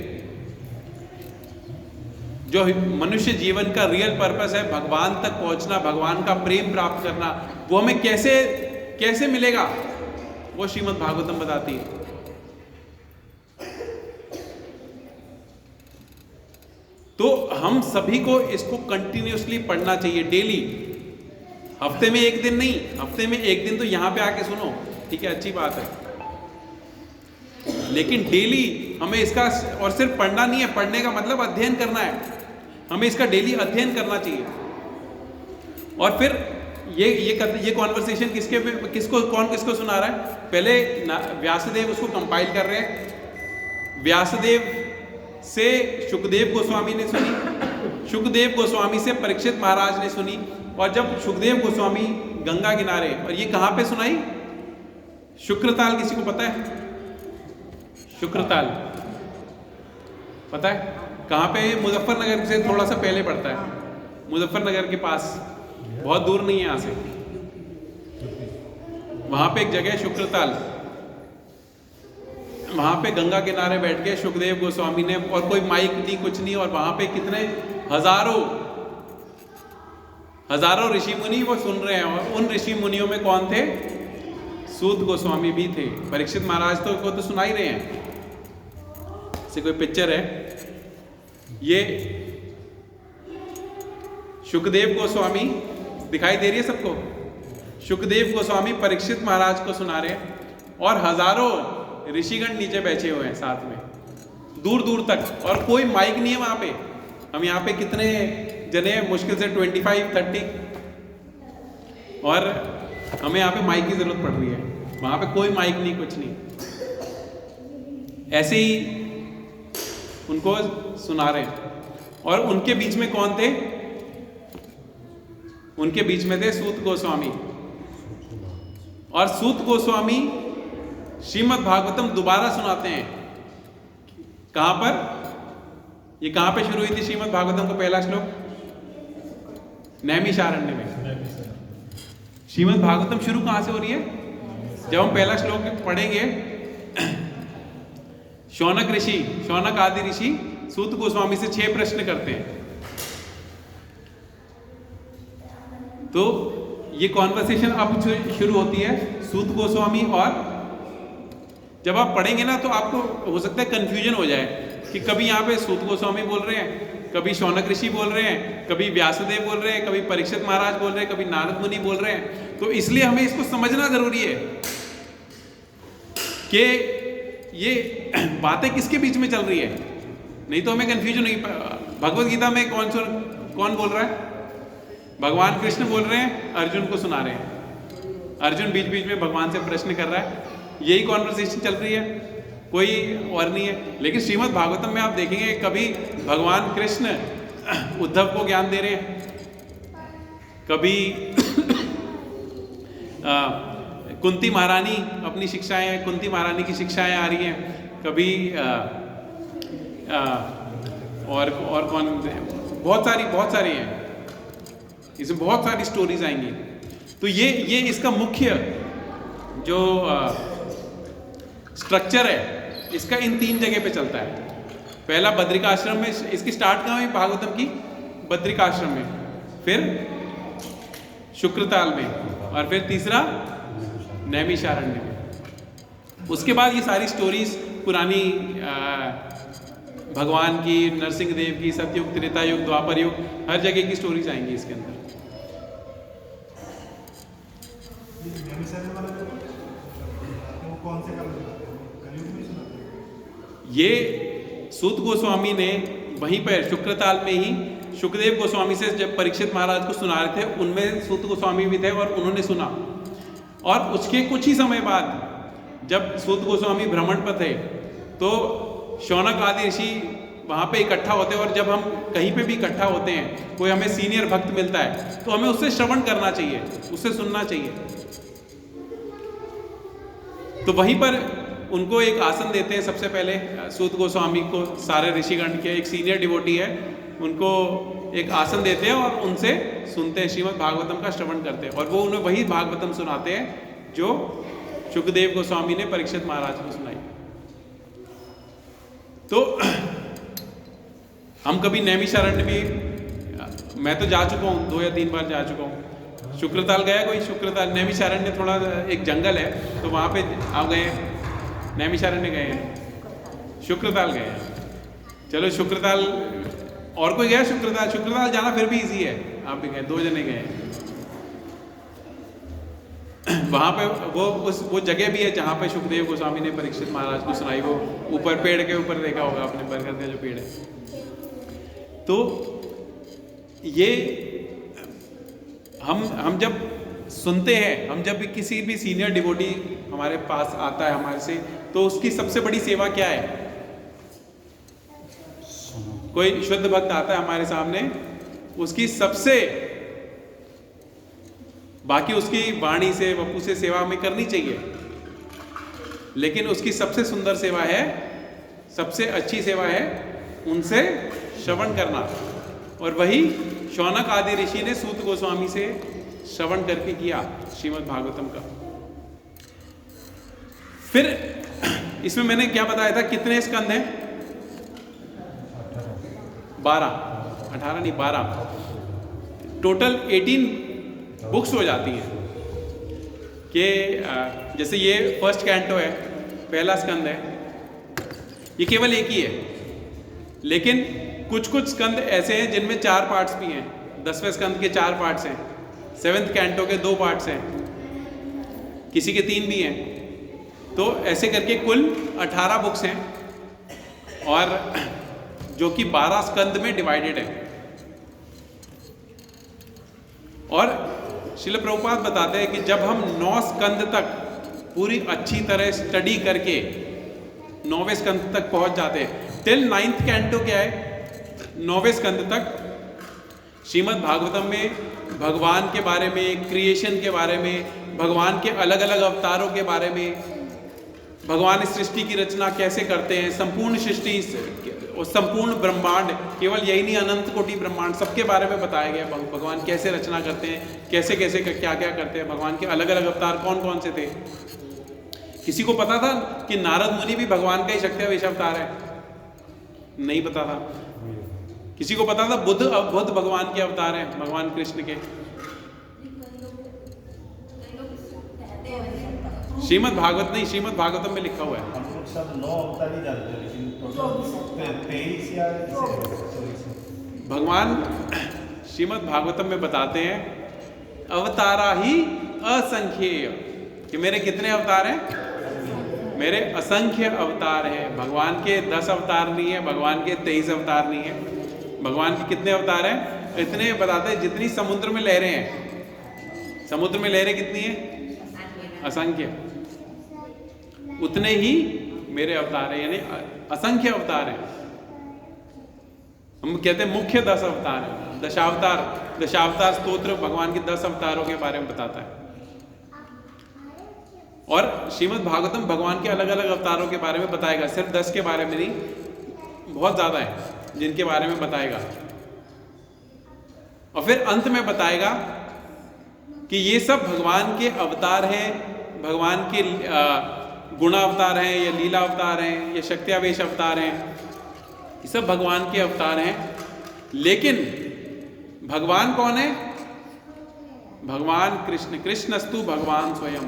जो मनुष्य जीवन का रियल पर्पस है, भगवान तक पहुंचना, भगवान का प्रेम प्राप्त करना, वो हमें कैसे मिलेगा, वो श्रीमद् भागवतम बताती है। तो हम सभी को इसको कंटिन्यूअसली पढ़ना चाहिए डेली। हफ्ते में 1 दिन नहीं, हफ्ते में 1 दिन तो यहां पे आके सुनो, ठीक है, अच्छी बात है, लेकिन डेली हमें इसका, और सिर्फ पढ़ना नहीं है, पढ़ने का मतलब अध्ययन करना है, हमें इसका डेली अध्ययन करना चाहिए। और फिर ये कॉन्वर्सेशन कौन किसको सुना रहा है? पहले व्यासदेव उसको कंपाइल कर रहे हैं। व्यासदेव से सुखदेव गोस्वामी ने सुनी, सुखदेव गोस्वामी से परीक्षित महाराज ने सुनी, और जब सुखदेव गोस्वामी गंगा किनारे, और ये कहां पे सुनाई? शुक्रताल, किसी को पता है? शुक्रताल पता है कहां पे? मुजफ्फरनगर से थोड़ा सा पहले पड़ता है, मुजफ्फरनगर के पास, बहुत दूर नहीं है यहां से। वहां पे एक जगह है शुक्रताल, वहां पे गंगा किनारे बैठ के सुखदेव गोस्वामी ने, और कोई माइक नहीं, कुछ नहीं, और वहां पे कितने हजारों ऋषि मुनि वो सुन रहे हैं। और उन ऋषि मुनियों में कौन थे? सूत गोस्वामी भी थे। परीक्षित महाराज तो सुना ही रहे हैं। से कोई पिक्चर है, ये सुखदेव गोस्वामी दिखाई दे रही है सबको? सुखदेव गोस्वामी परीक्षित महाराज को सुना रहे हैं, और हजारों ऋषिगण नीचे बैठे हुए हैं साथ में, दूर दूर तक, और कोई माइक नहीं है वहां पे। हम यहाँ पे कितने जने, मुश्किल से 25-30, और हमें यहाँ पे माइक की जरूरत पड़ रही है, वहां पे कोई माइक नहीं, कुछ नहीं, ऐसे ही उनको सुना रहे हैं। और उनके बीच में कौन थे? उनके बीच में थे सूत गोस्वामी। और सूत गोस्वामी श्रीमद् भागवतम दोबारा सुनाते हैं। कहां पर? ये कहां पे शुरू हुई थी श्रीमद् भागवतम का पहला श्लोक? नैमिषारण्य में। श्रीमद् भागवतम शुरू कहां से हो रही है? जब हम पहला श्लोक पढ़ेंगे, शौनक आदि ऋषि सूत गोस्वामी से 6 प्रश्न करते हैं। तो ये कॉन्वर्सेशन अब शुरू होती है सूत गोस्वामी, और जब आप पढ़ेंगे ना तो आपको हो सकता है कंफ्यूजन हो जाए कि कभी यहाँ पे सूत गोस्वामी बोल रहे हैं, कभी शौनक ऋषि बोल रहे हैं, कभी व्यासदेव बोल रहे हैं, कभी परीक्षित महाराज बोल रहे हैं, कभी नारद मुनि बोल रहे हैं। तो इसलिए हमें इसको समझना जरूरी है कि ये बातें किसके बीच में चल रही है, नहीं तो हमें कंफ्यूजन नहीं। भगवत गीता में कौन बोल रहा है? भगवान कृष्ण बोल रहे हैं, अर्जुन को सुना रहे हैं। अर्जुन बीच बीच में भगवान से प्रश्न कर रहा है, यही कॉन्वर्सेशन चल रही है, कोई और नहीं है। लेकिन श्रीमद् भागवतम में आप देखेंगे कभी भगवान कृष्ण उद्धव को ज्ञान दे रहे हैं, कभी कुंती महारानी अपनी शिक्षाएं, कुंती महारानी की शिक्षाएं आ रही हैं, कभी और कौन, बहुत सारी हैं, इसमें बहुत सारी स्टोरीज आएंगी। तो ये इसका मुख्य जो स्ट्रक्चर है, इसका इन 3 जगह पे चलता है। पहला बद्रिकाश्रम में, इसकी स्टार्ट कहाँ हुई भागवतम की? बद्रिकाश्रम में, फिर शुक्रताल में, और फिर तीसरा नैमिषारण्य में। उसके बाद ये सारी स्टोरीज पुरानी भगवान की, नरसिंह देव की, सतयुग, त्रेता युग, द्वापर युग, हर जगह की स्टोरीज आएंगी इसके अंदर। ये सूत गोस्वामी ने वहीं पर शुक्रताल में ही शुकदेव गोस्वामी से जब परीक्षित महाराज को सुना रहे थे, उनमें सूत गोस्वामी भी थे और उन्होंने सुना। और उसके कुछ ही समय बाद जब सूत गोस्वामी भ्रमण पर थे तो शौनक आदि ऋषि वहाँ पे इकट्ठा होते हैं, और जब हम कहीं पे भी इकट्ठा होते हैं, कोई हमें सीनियर भक्त मिलता है तो हमें उससे श्रवण करना चाहिए, उससे सुनना चाहिए। तो वहीं पर उनको एक आसन देते हैं सबसे पहले, सूत गोस्वामी को, सारे ऋषिगण के एक सीनियर डिवोटी है, उनको एक आसन देते हैं और उनसे सुनते हैं, श्रीमद् भागवतम का श्रवण करते हैं। और वो उन्हें वही भागवतम सुनाते हैं जो शुकदेव गोस्वामी ने परीक्षित महाराज को सुनाई। तो हम कभी नैमिषारण्य भी, मैं तो जा चुका हूँ, 2 या 3 बार जा चुका हूँ। शुक्रताल गया कोई? शुक्रताल, नैमिषारण्य थोड़ा एक जंगल है तो वहाँ पे आप गए? नैमिषारण्य गए हैं, शुक्रताल गए हैं। चलो शुक्रताल, और कोई गया शुक्रताल? शुक्रताल जाना फिर भी इजी है, आप भी गए, 2 जने गए हैं। वहाँ पे वो जगह भी है जहाँ पे शुकदेव गोस्वामी ने परीक्षित महाराज को सुनाई। वो ऊपर पेड़ के ऊपर देखा होगा आपने, बरगद का जो पेड़ है। तो ये हम जब सुनते हैं, हम जब भी किसी भी सीनियर डिवोटी हमारे पास आता है हमारे से, तो उसकी सबसे बड़ी सेवा क्या है? कोई शुद्ध भक्त आता है हमारे सामने, उसकी सबसे, बाकी उसकी वाणी से, वपु से सेवा हमें करनी चाहिए, लेकिन उसकी सबसे सुंदर सेवा है, सबसे अच्छी सेवा है उनसे श्रवण करना। और वही शौनक आदि ऋषि ने सूत गोस्वामी से श्रवण करके किया श्रीमद् भागवतम का। फिर इसमें मैंने क्या बताया था, कितने स्कंद हैं? 18 नहीं 12, टोटल 18 बुक्स हो जाती हैं। कि जैसे ये फर्स्ट कैंटो है, पहला स्कंद है, ये केवल एक ही है, लेकिन कुछ कुछ स्कंद ऐसे हैं जिनमें 4 पार्ट्स भी हैं। 10वें स्कंद के 4 पार्ट्स हैं, 7th कैंटो के 2 पार्ट्स हैं, किसी के 3 भी हैं। तो ऐसे करके कुल 18 बुक्स हैं, और जो कि 12 स्कंद में डिवाइडेड है। और श्रील प्रभुपाद बताते हैं कि जब हम 9 स्कंद तक पूरी अच्छी तरह स्टडी करके 9वें स्कंद तक पहुंच जाते हैं, टिल 9th कैंटो क्या है, 9वें स्कंद तक श्रीमद् भागवतम में भगवान के बारे में, क्रिएशन के बारे में, भगवान के अलग अलग अवतारों के बारे में, भगवान इस सृष्टि की रचना कैसे करते हैं, संपूर्ण सृष्टि और संपूर्ण ब्रह्मांड, केवल यही नहीं, अनंत कोटि ब्रह्मांड, सबके बारे में बताया गया। भगवान कैसे रचना करते हैं, कैसे कैसे क्या क्या करते हैं, भगवान के अलग अलग अवतार कौन कौन से थे। किसी को पता था कि नारद मुनि भी भगवान का ही शक्ति अवतार है? नहीं पता था। किसी को पता था बुद्ध भगवान के अवतार हैं, भगवान कृष्ण के? श्रीमद् भागवत नहीं, श्रीमद् भागवतम में लिखा हुआ है। सब 9 अवतार ही जानते हैं, लेकिन 23 या भगवान श्रीमद् भागवतम में बताते हैं, अवतारा ही असंख्येय, कि मेरे कितने अवतार हैं? मेरे असंख्य अवतार हैं। भगवान के 10 अवतार नहीं है, भगवान के 23 अवतार नहीं है। भगवान के कितने अवतार हैं? इतने बताते हैं जितनी समुद्र में लहरें हैं। समुद्र में लहरें कितनी हैं? असंख्य। उतने ही मेरे अवतार हैं, यानी असंख्य अवतार हैं। हम कहते हैं मुख्य 10 अवतार हैं। दशावतार स्तोत्र भगवान के 10 अवतारों के बारे में बताता है। और श्रीमद् भागवतम भगवान के अलग अलग अवतारों के बारे में बताएगा, सिर्फ 10 के बारे में नहीं, बहुत ज्यादा है जिनके बारे में बताएगा। और फिर अंत में बताएगा कि ये सब भगवान के अवतार हैं, भगवान के गुण अवतार हैं, या लीला अवतार हैं, या शक्त्यावेश अवतार हैं, ये सब भगवान के अवतार हैं। लेकिन भगवान कौन है? भगवान कृष्ण, कृष्णस्तु भगवान स्वयं,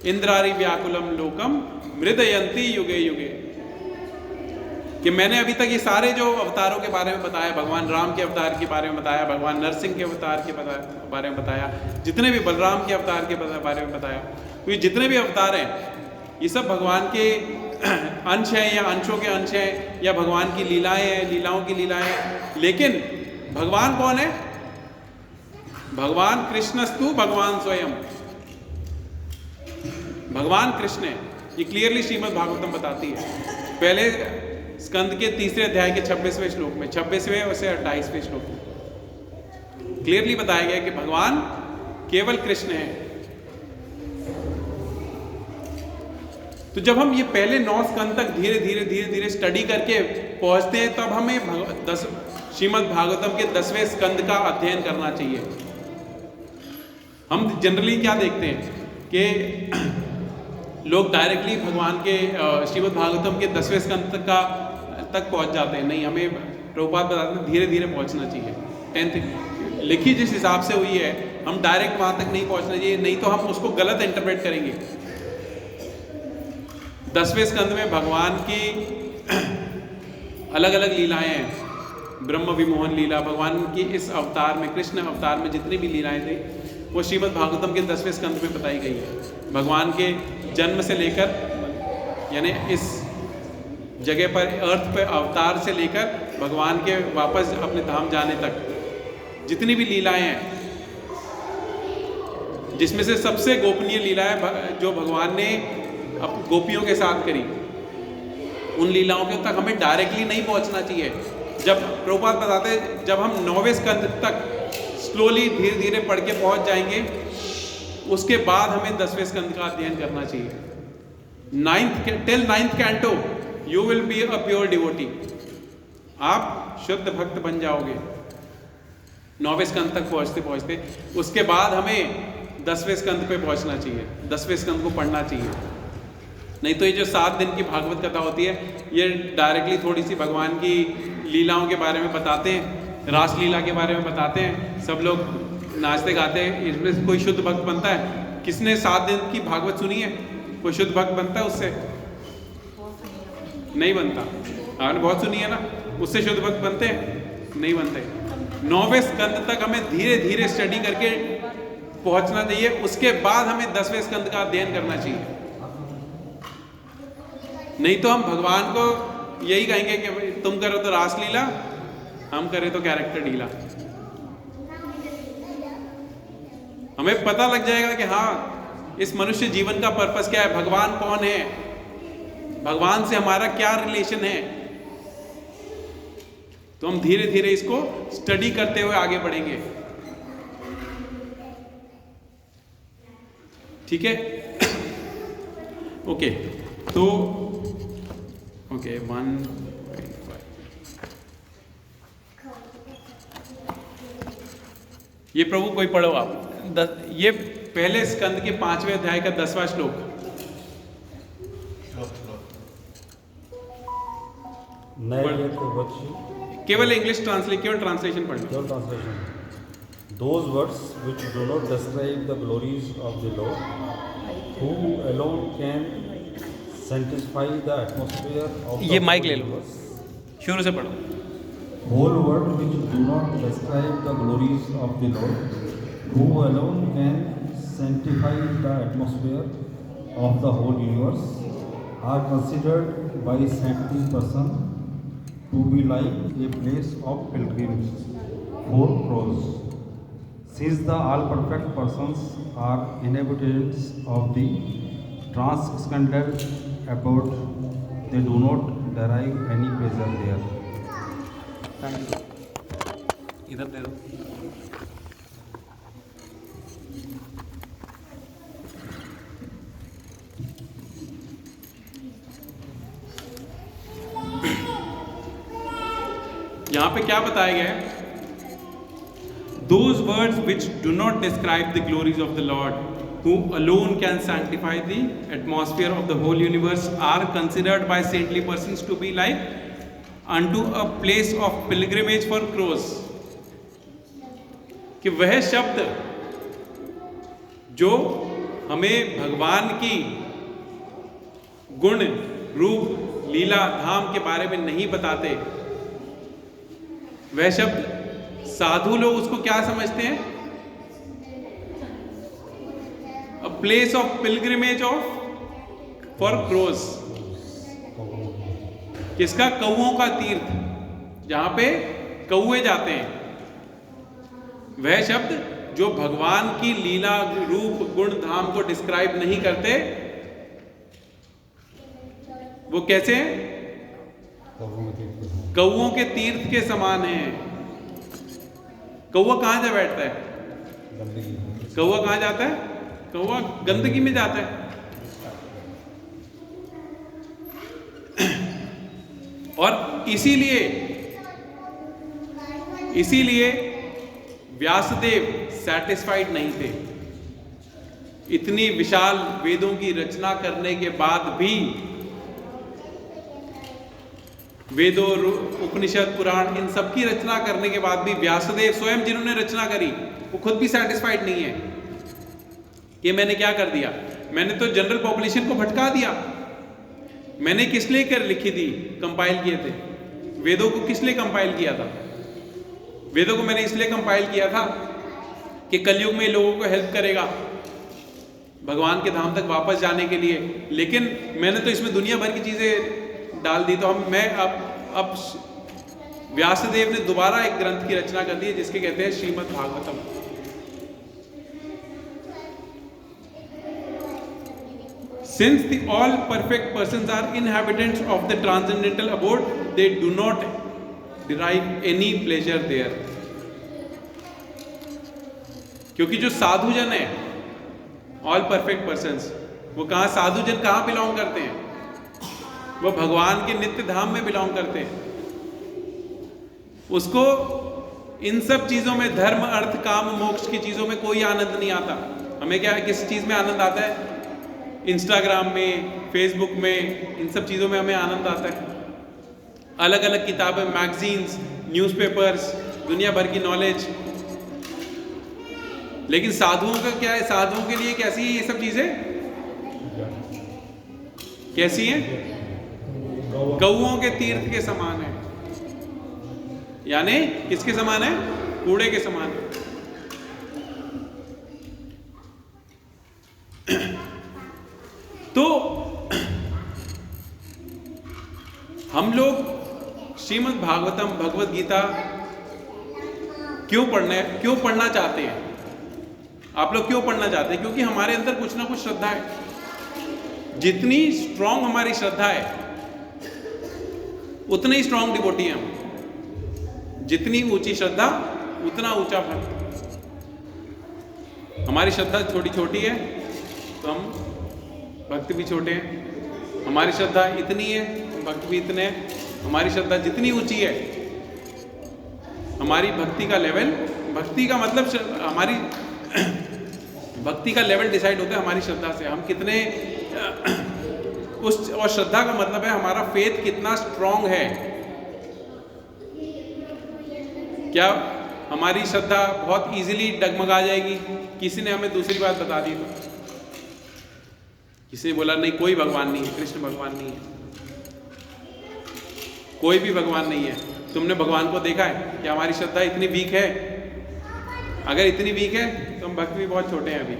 इंद्रारी व्याकुलम लोकम मृदयंती युगे युगे। कि मैंने अभी तक ये सारे जो अवतारों के बारे में बताया, भगवान राम के अवतार के बारे में बताया, भगवान नरसिंह के अवतार के बारे में बताया, जितने भी बलराम के अवतार के बारे में बताया, तो ये जितने भी अवतार हैं ये सब भगवान के अंश हैं या अंशों के अंश हैं या भगवान की लीलाएं हैं, लीलाओं की लीलाएं। लेकिन भगवान कौन है? भगवान कृष्णस्तु भगवान स्वयं, भगवान कृष्ण है। ये क्लियरली श्रीमद् भागवतम बताती है। पहले स्कंद के 3 अध्याय के 26वें श्लोक में, 26वें और से 28वें श्लोक में क्लियरली बताया गया कि भगवान केवल कृष्ण है। तो जब हम ये पहले 9 स्कंद तक धीरे धीरे स्टडी करके पहुंचते हैं, तब हमें श्रीमद् भागवतम के 10वें स्कंद का अध्ययन करना चाहिए। हम जनरली क्या देखते हैं कि लोग डायरेक्टली भगवान के श्रीमद् भागवतम के 10वें स्कंद तक पहुंच जाते हैं। नहीं, हमें प्रभुपाद बताते हैं धीरे धीरे पहुंचना चाहिए। 10th लिखी जिस हिसाब से हुई है, हम डायरेक्ट वहां तक नहीं पहुंचना चाहिए, नहीं तो हम उसको गलत इंटरप्रेट करेंगे। 10वें स्कंद में भगवान की अलग अलग लीलाएं हैं। ब्रह्म विमोहन लीला, भगवान की इस अवतार में, कृष्ण अवतार में जितनी भी लीलाएं थी वो श्रीमद् भागवतम के 10वें स्कंद में बताई गई है। भगवान के जन्म से लेकर, यानी इस जगह पर अर्थ पे अवतार से लेकर भगवान के वापस अपने धाम जाने तक जितनी भी लीलाएं हैं, जिसमें से सबसे गोपनीय लीला है जो भगवान ने अब गोपियों के साथ करी, उन लीलाओं के तक हमें डायरेक्टली नहीं पहुंचना चाहिए। जब प्रभुपाद बताते हैं, जब हम 9वें स्कंद तक स्लोली धीरे धीरे पढ़ के पहुंच जाएंगे, उसके बाद हमें 10वें स्कंद का अध्ययन करना चाहिए। 9th canto you will be a pure devotee, आप शुद्ध भक्त बन जाओगे 9वें स्कंद तक पहुंचते पहुंचते। उसके बाद हमें 10वें स्कंद पे पहुंचना चाहिए, 10वें स्कंद को पढ़ना चाहिए। नहीं तो ये जो 7 दिन की भागवत कथा होती है, ये डायरेक्टली थोड़ी सी भगवान की लीलाओं के बारे में बताते हैं, रासलीला के बारे में बताते हैं, सब लोग नाचते गाते हैं, इसमें कोई शुद्ध भक्त बनता है? किसने 7 दिन की भागवत सुनी है? कोई शुद्ध भक्त बनता है उससे? नहीं बनता। आपने बहुत सुनी है ना, उससे शुद्ध भक्त बनते हैं? नहीं बनते। 9वें स्कंद तक हमें धीरे धीरे स्टडी करके पहुंचना चाहिए, उसके बाद हमें 10वें स्कंद का अध्ययन करना चाहिए। नहीं तो हम भगवान को यही कहेंगे कि तुम करो तो रासलीला, हम करें तो कैरेक्टर ढीला। हमें पता लग जाएगा कि हाँ, इस मनुष्य जीवन का पर्पस क्या है, भगवान कौन है, भगवान से हमारा क्या रिलेशन है। तो हम धीरे धीरे इसको स्टडी करते हुए आगे बढ़ेंगे। ठीक है? ओके, तो ओके 1 ये प्रभु कोई पढ़ो आप। ये पहले स्कंद के 5वें अध्याय का 10वां श्लोक। केवल इंग्लिश केवल ट्रांसलेशन पढ़ लो। Translation. Those words which do not describe the glories of the Lord, who alone can sanctify the atmosphere of the ये माइक ले लो, universe. शुरू से पढ़ो। Whole word which do not describe the glories of the Lord, who alone can sanctify the atmosphere of the whole universe, are considered by saintly person to be like a place of pilgrims for crows. Since the all perfect persons are inhabitants of the transcendental abode, they do not derive any pleasure there. इधर दे दो। यहां पे क्या बताया गया है? Those words which do not describe the glories of the Lord, who alone can sanctify the atmosphere of the whole universe, are considered by saintly persons to be like unto a place of pilgrimage for crows. कि वह शब्द जो हमें भगवान की गुण, रूप, लीला, धाम के बारे में नहीं बताते, वह शब्द साधु लोग उसको क्या समझते हैं? A place of pilgrimage of for crows. किसका? कौओं का तीर्थ, जहां पे कौए जाते हैं। वह शब्द जो भगवान की लीला, रूप, गुण, धाम को डिस्क्राइब नहीं करते, वो कैसे हैं? कौओं के तीर्थ के समान है। कौआ कहां जा बैठता है? कौआ कहां जाता है? कौआ गंदगी में जाता है। और इसीलिए व्यासदेव सैटिस्फाइड नहीं थे। इतनी विशाल वेदों की रचना करने के बाद भी, वेदों, उपनिषद, पुराण, इन सब की रचना करने के बाद भी व्यासदेव स्वयं जिन्होंने रचना करी, वो खुद भी सैटिस्फाइड नहीं है कि मैंने क्या कर दिया। मैंने तो जनरल पॉपुलेशन को भटका दिया। मैंने किस लिए कर लिखी थी, कंपाइल किए थे वेदों को? किस लिए कंपाइल किया था? वेदों को मैंने इसलिए कंपाइल किया था कि कलयुग में लोगों को हेल्प करेगा भगवान के धाम तक वापस जाने के लिए। लेकिन मैंने तो इसमें दुनिया भर की चीजें डाल दी। तो मैं अब व्यासदेव ने दोबारा एक ग्रंथ की रचना कर दी है जिसके कहते हैं Shrimad Bhagavatam. Since the all perfect persons are inhabitants of the transcendental abode, they do not derive any pleasure there. क्योंकि जो साधुजन है, all perfect persons, वो कहाँ, साधुजन कहाँ बिलोंग करते हैं? वो भगवान के नित्य धाम में बिलोंग करते हैं। उसको इन सब चीजों में, धर्म, अर्थ, काम, मोक्ष की चीजों में कोई आनंद नहीं आता। हमें क्या, किस चीज में आनंद आता है? इंस्टाग्राम में, फेसबुक में, इन सब चीज़ों में हमें आनंद आता है। अलग अलग किताबें, मैगजीन्स, न्यूज़पेपर्स, दुनिया भर की नॉलेज। लेकिन साधुओं का क्या है? साधुओं के लिए कैसी है ये सब चीज़ें? कैसी हैं? कौओं के तीर्थ के समान है। यानी किसके समान है? कूड़े के समान है। तो हम लोग श्रीमद् भागवतम, भगवत गीता क्यों पढ़ना चाहते हैं? आप लोग क्यों पढ़ना चाहते हैं? क्योंकि हमारे अंदर कुछ ना कुछ श्रद्धा है। जितनी स्ट्रांग हमारी श्रद्धा है, उतने ही स्ट्रांग डिवोटी हैं हम। जितनी ऊंची श्रद्धा, उतना ऊंचा भक्त। हमारी श्रद्धा छोटी छोटी है तो हम भक्त भी छोटे हैं। हमारी श्रद्धा इतनी है, भक्त भी इतने हैं। हमारी श्रद्धा जितनी ऊंची है, हमारी भक्ति का लेवल, भक्ति का मतलब हमारी भक्ति का लेवल डिसाइड होता है हमारी श्रद्धा से। हम कितने उस, और श्रद्धा का मतलब है हमारा फेथ कितना स्ट्रांग है। क्या हमारी श्रद्धा बहुत इजीली डगमगा जाएगी? किसी ने हमें दूसरी बात बता दी तो, किसी ने बोला नहीं, कोई भगवान नहीं है, कृष्ण भगवान नहीं है, कोई भी भगवान नहीं है। तुमने भगवान को देखा है? क्या हमारी श्रद्धा इतनी वीक है? अगर इतनी वीक है तो हम भक्त भी बहुत छोटे हैं अभी।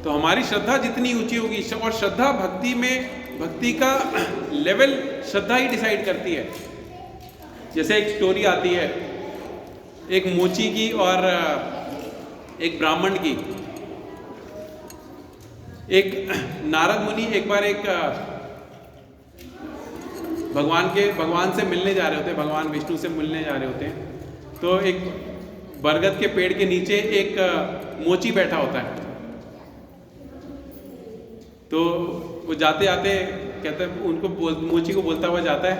तो हमारी श्रद्धा जितनी ऊंची होगी, और श्रद्धा भक्ति में, भक्ति का लेवल श्रद्धा ही डिसाइड करती है। जैसे एक स्टोरी आती है एक मोची की और एक ब्राह्मण की। एक नारद मुनि एक बार एक भगवान से मिलने जा रहे होते हैं, भगवान विष्णु से मिलने जा रहे होते हैं। तो एक बरगद के पेड़ के नीचे एक मोची बैठा होता है। तो वो जाते जाते कहते, मोची को बोलता हुआ जाता है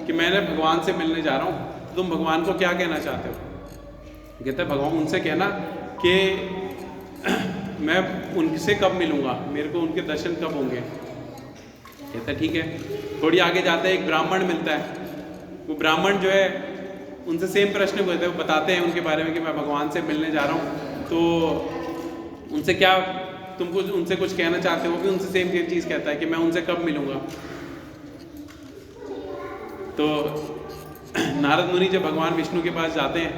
कि मैंने भगवान से मिलने जा रहा हूँ, तुम भगवान को क्या कहना चाहते हो? कहता है भगवान उनसे कहना कि मैं उनसे कब मिलूंगा, मेरे को उनके दर्शन कब होंगे। कहता है ठीक है। थोड़ी आगे जाता है, एक ब्राह्मण मिलता है। वो ब्राह्मण जो है उनसे सेम प्रश्न करते हैं, बताते हैं उनके बारे में कि मैं भगवान से मिलने जा रहा हूँ, तो उनसे क्या तुमको उनसे कुछ कहना चाहते हो, वो भी उनसे सेम चीज़ कहता है कि मैं उनसे कब मिलूँगा। तो नारद मुनि जब भगवान विष्णु के पास जाते हैं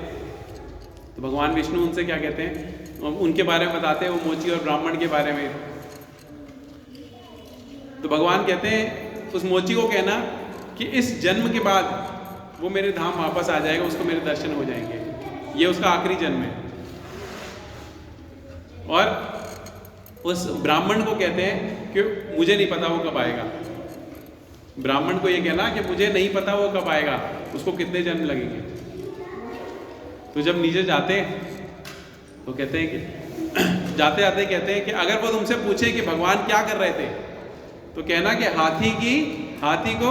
तो भगवान विष्णु उनसे क्या कहते हैं, उनके बारे में बताते हैं, वो मोची और ब्राह्मण के बारे में। तो भगवान कहते हैं उस मोची को कहना कि इस जन्म के बाद वो मेरे धाम वापस आ जाएगा, उसको मेरे दर्शन हो जाएंगे, ये उसका आखिरी जन्म है। और उस ब्राह्मण को कहते हैं कि मुझे नहीं पता वो कब आएगा। ब्राह्मण को ये कहना कि मुझे नहीं पता वो कब आएगा, उसको कितने जन्म लगेंगे। तो जब नीचे जाते हैं तो कहते हैं कि जाते जाते कहते हैं कि अगर वो तुमसे पूछे कि भगवान क्या कर रहे थे, तो कहना कि हाथी को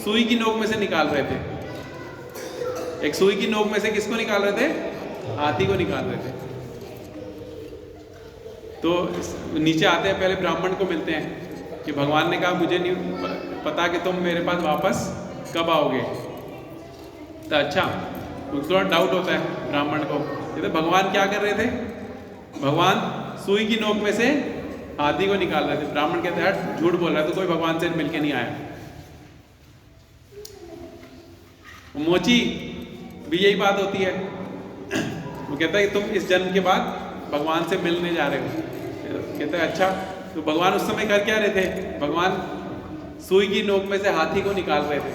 सुई की नोक में से निकाल रहे थे। एक सुई की नोक में से किसको निकाल रहे थे? हाथी को निकाल रहे थे। तो नीचे आते हैं, पहले ब्राह्मण को मिलते हैं कि भगवान ने कहा मुझे नहीं पता कि तुम मेरे पास वापस कब आओगे। तो अच्छा, थोड़ा डाउट होता है ब्राह्मण को, कहते भगवान क्या कर रहे थे? भगवान सुई की नोक में से हाथी को निकाल रहे थे। ब्राह्मण कहते हैं यार झूठ बोल रहा है, तो कोई भगवान से मिलके नहीं आया। मोची भी यही बात होती है, वो कहता है कि तुम इस जन्म के बाद भगवान से मिलने जा रहे हो। कहता है अच्छा, तो भगवान उस समय कर क्या रहे थे? भगवान सुई की नोक में से हाथी को निकाल रहे थे।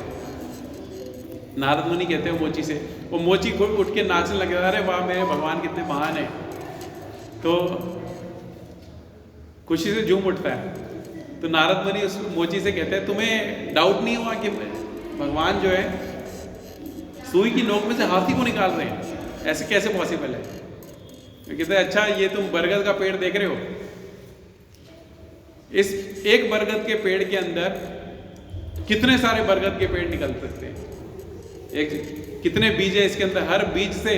नारद मुनि कहते हैं मोची से, वो मोची उठ के नाचने लगे, अरे वाह मेरे भगवान कितने महान है। तो खुशी से झूम उठता है। तो नारद मुनि उस मोची से कहते हैं तुम्हें डाउट नहीं हुआ कि भगवान जो है सुई की नोक में से हाथी को निकाल रहे हैं, ऐसे कैसे पॉसिबल है? तो कहते हैं अच्छा, ये तुम बरगद का पेड़ देख रहे हो, इस एक बरगद के पेड़ के अंदर कितने सारे बरगद के पेड़ निकल सकते हैं? कितने बीज है इसके अंदर, हर बीज से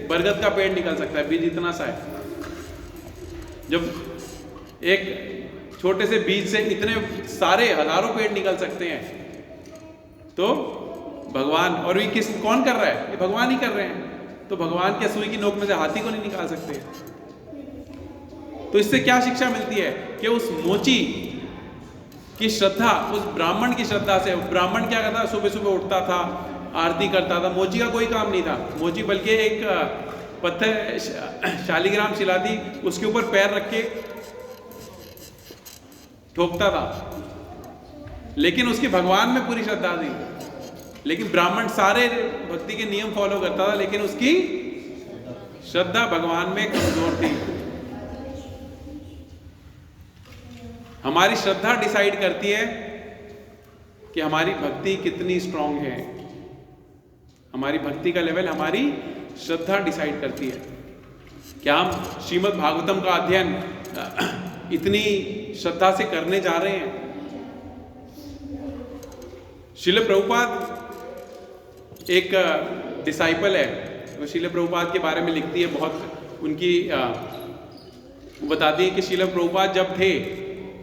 बरगद का पेड़ निकल सकता है, बीज इतना सा है। जब एक छोटे से बीज से इतने सारे हजारों पेड़ निकल सकते हैं, तो भगवान, और ये कौन कर रहा है? ये भगवान ही कर रहे हैं। तो भगवान के सुई की नोक में से हाथी को नहीं निकाल सकते। तो इससे क्या शिक्षा मिलती है कि उस मोची की श्रद्धा, उस ब्राह्मण की श्रद्धा से, ब्राह्मण क्या करता? सुबह सुबह उठता था, आरती करता था। मोची का कोई काम नहीं था। मोची बल्कि एक पत्थर शालिग्राम शिला थी, उसके ऊपर पैर रख के ठोकता था, लेकिन उसकी भगवान में पूरी श्रद्धा थी। लेकिन ब्राह्मण सारे भक्ति के नियम फॉलो करता था, लेकिन उसकी श्रद्धा भगवान में कमजोर थी। हमारी श्रद्धा डिसाइड करती है कि हमारी भक्ति कितनी स्ट्रांग है। हमारी भक्ति का लेवल हमारी श्रद्धा डिसाइड करती है। क्या हम श्रीमद् भागवतम का अध्ययन इतनी श्रद्धा से करने जा रहे हैं? श्रील प्रभुपाद एक डिसाइपल है, वो श्रील प्रभुपाद के बारे में लिखती है बहुत। उनकी वो बताती है कि श्रील प्रभुपाद जब थे,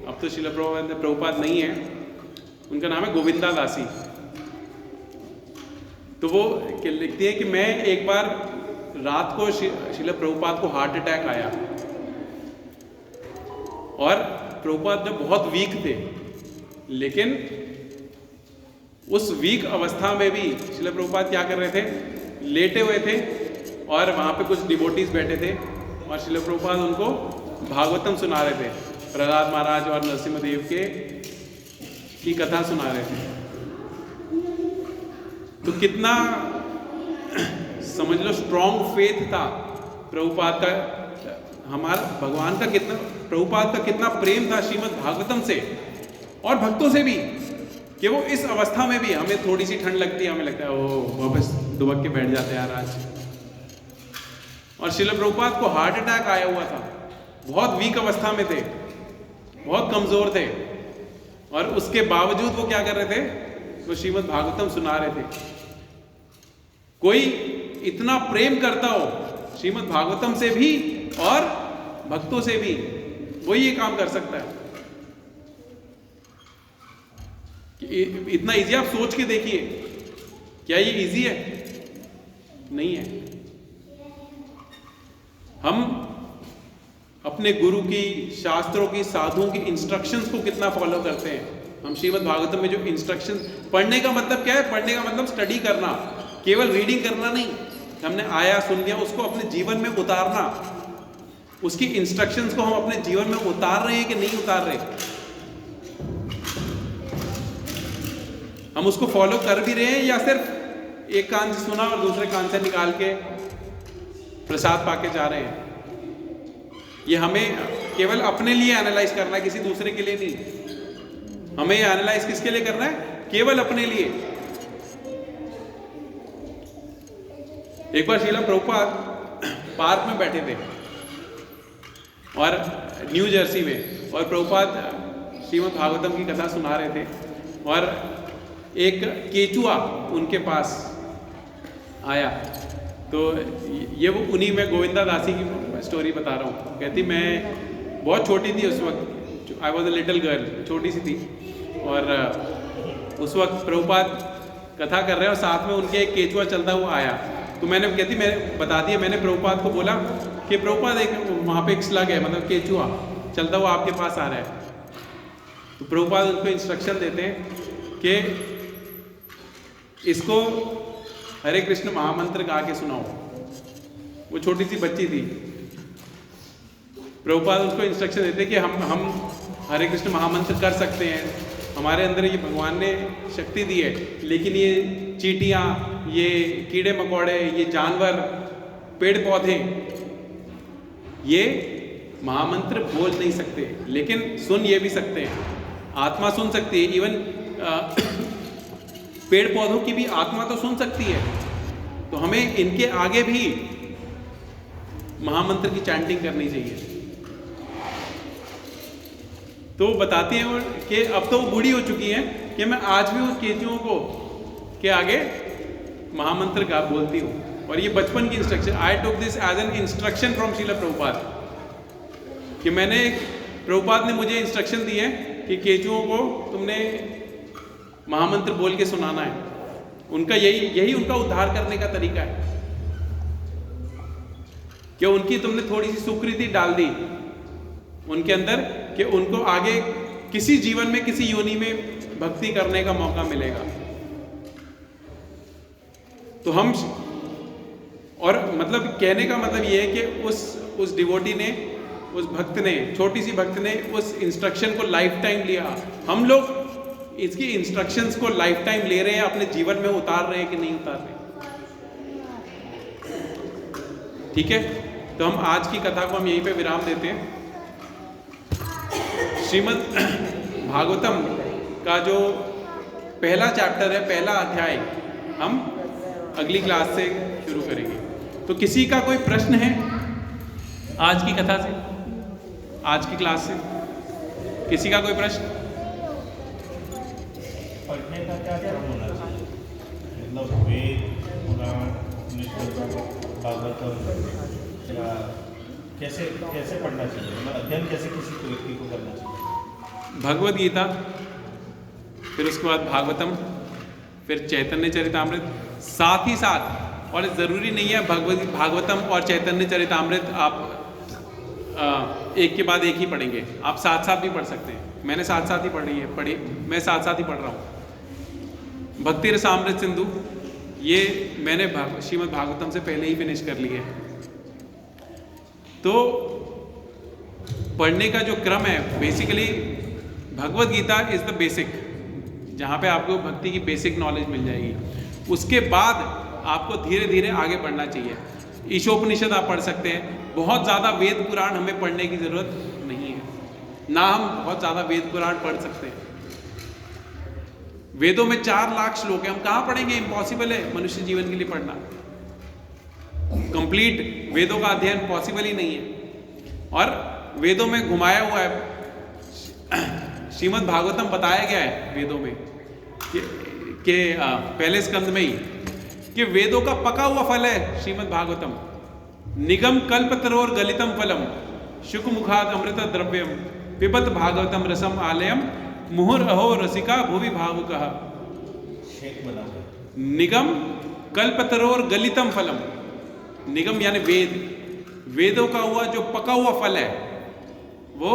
अब तो श्रील प्रभुपाद नहीं है, उनका नाम है गोविंदा दासी। तो वो लिखती है कि मैं एक बार रात को श्रील प्रभुपाद को हार्ट अटैक आया, और प्रभुपाद जब बहुत वीक थे, लेकिन उस वीक अवस्था में भी श्रील प्रभुपाद क्या कर रहे थे? लेटे हुए थे, और वहाँ पे कुछ डिवोटीज बैठे थे, और श्रील प्रभुपाद उनको भागवतम सुना रहे थे। प्रहलाद महाराज और नरसिम्हदेव की कथा सुना रहे थे। तो कितना समझ लो स्ट्रॉन्ग फेथ था प्रभुपाद का, हमारा भगवान का कितना, प्रभुपाद का कितना प्रेम था श्रीमद् भागवतम से और भक्तों से भी, कि वो इस अवस्था में भी, हमें थोड़ी सी ठंड लगती है, हमें लगता है ओ वापस दुबक के बैठ जाते हैं आज। और श्रील प्रभुपाद को हार्ट अटैक आया हुआ था, बहुत वीक अवस्था में थे, बहुत कमजोर थे, और उसके बावजूद वो क्या कर रहे थे? वो श्रीमद् भागवतम सुना रहे थे। कोई इतना प्रेम करता हो श्रीमद् भागवतम से भी और भक्तों से भी, वही ये काम कर सकता है। इतना इजी, आप सोच के देखिए, क्या ये इजी है? नहीं है। हम अपने गुरु की, शास्त्रों की, साधुओं की इंस्ट्रक्शंस को कितना फॉलो करते हैं। हम श्रीमद् भागवतम में जो इंस्ट्रक्शंस, पढ़ने का मतलब क्या है? पढ़ने का मतलब स्टडी करना, केवल रीडिंग करना नहीं। हमने आया, सुन लिया, उसको अपने जीवन में उतारना। उसकी इंस्ट्रक्शंस को हम अपने जीवन में उतार रहे हैं कि नहीं उतार रहे, हम उसको फॉलो कर भी रहे हैं या सिर्फ एक कान से सुना और दूसरे कान से निकाल के प्रसाद पाके जा रहे हैं। ये हमें केवल अपने लिए एनालाइज करना है, किसी दूसरे के लिए नहीं। हमें ये एनालाइज किसके लिए करना है? केवल अपने लिए। एक बार श्रीला प्रभुपाद पार्क में बैठे थे और न्यू जर्सी में, और प्रभुपाद श्रीमद् भागवतम की कथा सुना रहे थे और एक केचुआ उनके पास आया। तो ये वो उन्हीं में गोविंदा दासी की स्टोरी बता रहा हूँ। कहती मैं बहुत छोटी थी उस वक्त, I was a little girl, छोटी सी थी, और उस वक्त प्रभुपाद कथा कर रहे हैं और साथ में उनके एक केचुआ चलता हुआ आया। तो मैंने कहती मैंने बता दिया, मैंने प्रभुपाद को बोला कि प्रभुपाद एक वहाँ पे एक स्लग है, मतलब केचुआ चलता हुआ आपके पास आ रहा है। तो प्रभुपाद उनको इंस्ट्रक्शन देते हैं कि इसको हरे कृष्ण महामंत्र गा के सुनाओ। वो छोटी सी बच्ची थी। प्रभुपाद उसको इंस्ट्रक्शन देते कि हम हरे कृष्ण महामंत्र कर सकते हैं, हमारे अंदर ये भगवान ने शक्ति दी है, लेकिन ये चींटियाँ, ये कीड़े मकोड़े, ये जानवर, पेड़ पौधे, ये महामंत्र बोल नहीं सकते, लेकिन सुन ये भी सकते हैं। आत्मा सुन सकती है, इवन पेड़ पौधों की भी आत्मा तो सुन सकती है। तो हमें इनके आगे भी महामंत्र की चैंटिंग करनी चाहिए। तो बताती हैं कि अब तो वो बूढ़ी हो चुकी हैं कि मैं आज भी उस केचुओं को के आगे महामंत्र का बोलती हूँ। और ये बचपन की instruction, I took this as an instruction from Srila Prabhupada, कि प्रभुपाद ने मुझे इंस्ट्रक्शन दी है कि केचुओं को तुमने महामंत्र बोल के सुनाना है। उनका यही उनका उद्धार करने का तरीका है कि उनकी तुमने थोड़ी सी सुकृति डाल दी उनके अंदर, कि उनको आगे किसी जीवन में, किसी योनि में भक्ति करने का मौका मिलेगा। तो हम, और मतलब कहने का मतलब ये है कि उस डिवोटी ने, उस भक्त ने, छोटी सी भक्त ने उस इंस्ट्रक्शन को लाइफ टाइम लिया। हम लोग इसकी इंस्ट्रक्शंस को लाइफ टाइम ले रहे हैं, अपने जीवन में उतार रहे हैं कि नहीं उतार रहे। ठीक है, तो हम आज की कथा को हम यहीं पे विराम देते हैं। श्रीमद् भागवतम का जो पहला चैप्टर है, पहला अध्याय, हम अगली क्लास से शुरू करेंगे। तो किसी का कोई प्रश्न है आज की कथा से, आज की क्लास से? किसी का कोई प्रश्न? पढ़ने का क्या क्रम होना चाहिए? मतलब वेद, पुराण, भागवतम, या कैसे पढ़ना चाहिए? मतलब अध्ययन कैसे किसी व्यक्ति को करना चाहिए? भगवद गीता, फिर उसके बाद भागवतम, फिर चैतन्य चरितामृत, साथ ही साथ, और ज़रूरी नहीं है भागवतम और चैतन्य चरितामृत आप एक के बाद एक ही पढ़ेंगे, आप साथ साथ भी पढ़ सकते हैं। मैंने साथ साथ ही पढ़ी, मैं साथ साथ ही पढ़ रहा हूँ। भक्ति रसामृत सिंधु, ये मैंने श्रीमद् भागवतम से पहले ही फिनिश कर ली है। तो पढ़ने का जो क्रम है, basically Bhagavad Gita is the basic, जहाँ पे आपको भक्ति की बेसिक नॉलेज मिल जाएगी। उसके बाद आपको धीरे धीरे आगे बढ़ना चाहिए। ईशोपनिषद आप पढ़ सकते हैं। बहुत ज़्यादा वेद पुराण हमें पढ़ने की ज़रूरत नहीं है, ना हम बहुत ज़्यादा वेद पुराण पढ़ सकते हैं। वेदों में 4 लाख श्लोक है, हम कहाँ पढ़ेंगे? इम्पॉसिबल है मनुष्य जीवन के लिए पढ़ना। कंप्लीट वेदों का अध्ययन पॉसिबल ही नहीं है। और वेदों में घुमाया हुआ है, श्रीमद् भागवतम बताया गया है वेदों में कि पहले स्कंद में ही कि वेदों का पका हुआ फल है श्रीमद् भागवतम। निगम कल्प तरोर गलितम फलम शुक मुखाद अमृत द्रव्यम पिबत भागवतम रसम आलयम मुहुर अहो रसिका भुवि भावुकः। शेक बना निगम कल्पतरोर गलितम फलम, निगम यानी वेद, वेदों का हुआ जो पका हुआ फल है वो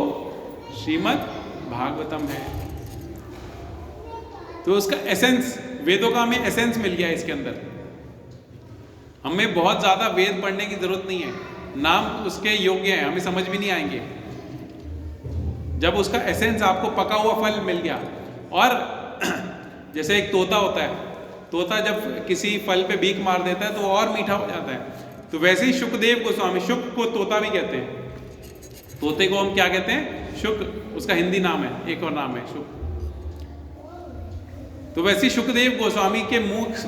श्रीमद् भागवतम है। तो उसका एसेंस, वेदों का हमें एसेंस मिल गया इसके अंदर। हमें बहुत ज़्यादा वेद पढ़ने की ज़रूरत नहीं है, नाम उसके योग्य हैं, हमें समझ भी नहीं आएंगे जब उसका एसेंस आपको पका हुआ फल मिल गया। और जैसे एक तोता होता है, तोता जब किसी फल पे बीक मार देता है तो वो और मीठा हो जाता है। तो वैसे ही शुकदेव गोस्वामी, शुक को तोता भी कहते हैं, तोते को हम क्या कहते हैं? शुक, उसका हिंदी नाम है, एक और नाम है शुक। तो वैसे ही शुकदेव गोस्वामी के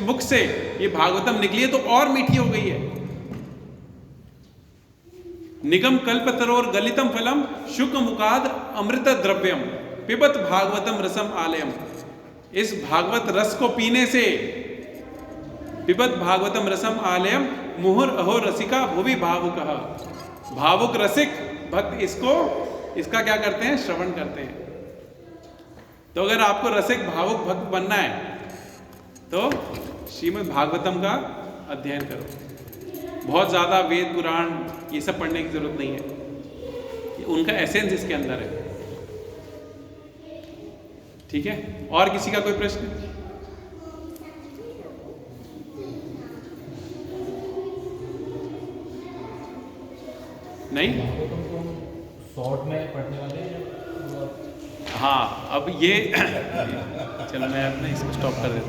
मुख से ये भागवतम निकली है तो और मीठी हो गई है। निगम कल्पतरोर गलितम फलम शुक मुखाद अमृत द्रव्यम पिबत भागवतम रसम आलयम। इस भागवत रस को पीने से, पिबत भागवतम रसम आलयम मुहुर अहो रसिका भुवि भावुकः। भावुक रसिक भक्त इसका क्या करते हैं? श्रवण करते हैं। तो अगर आपको रसिक भावुक भक्त बनना है तो श्रीमद् भागवतम का अध्ययन करो। बहुत ज़्यादा वेद पुराण ये सब पढ़ने की जरूरत नहीं है, उनका एसेंस इसके अंदर है। ठीक है, और किसी का कोई प्रश्न? नहीं, शॉर्ट में पढ़ने वाले हैं। हाँ अब ये चलो मैं अपना इसको स्टॉप कर देता हूँ।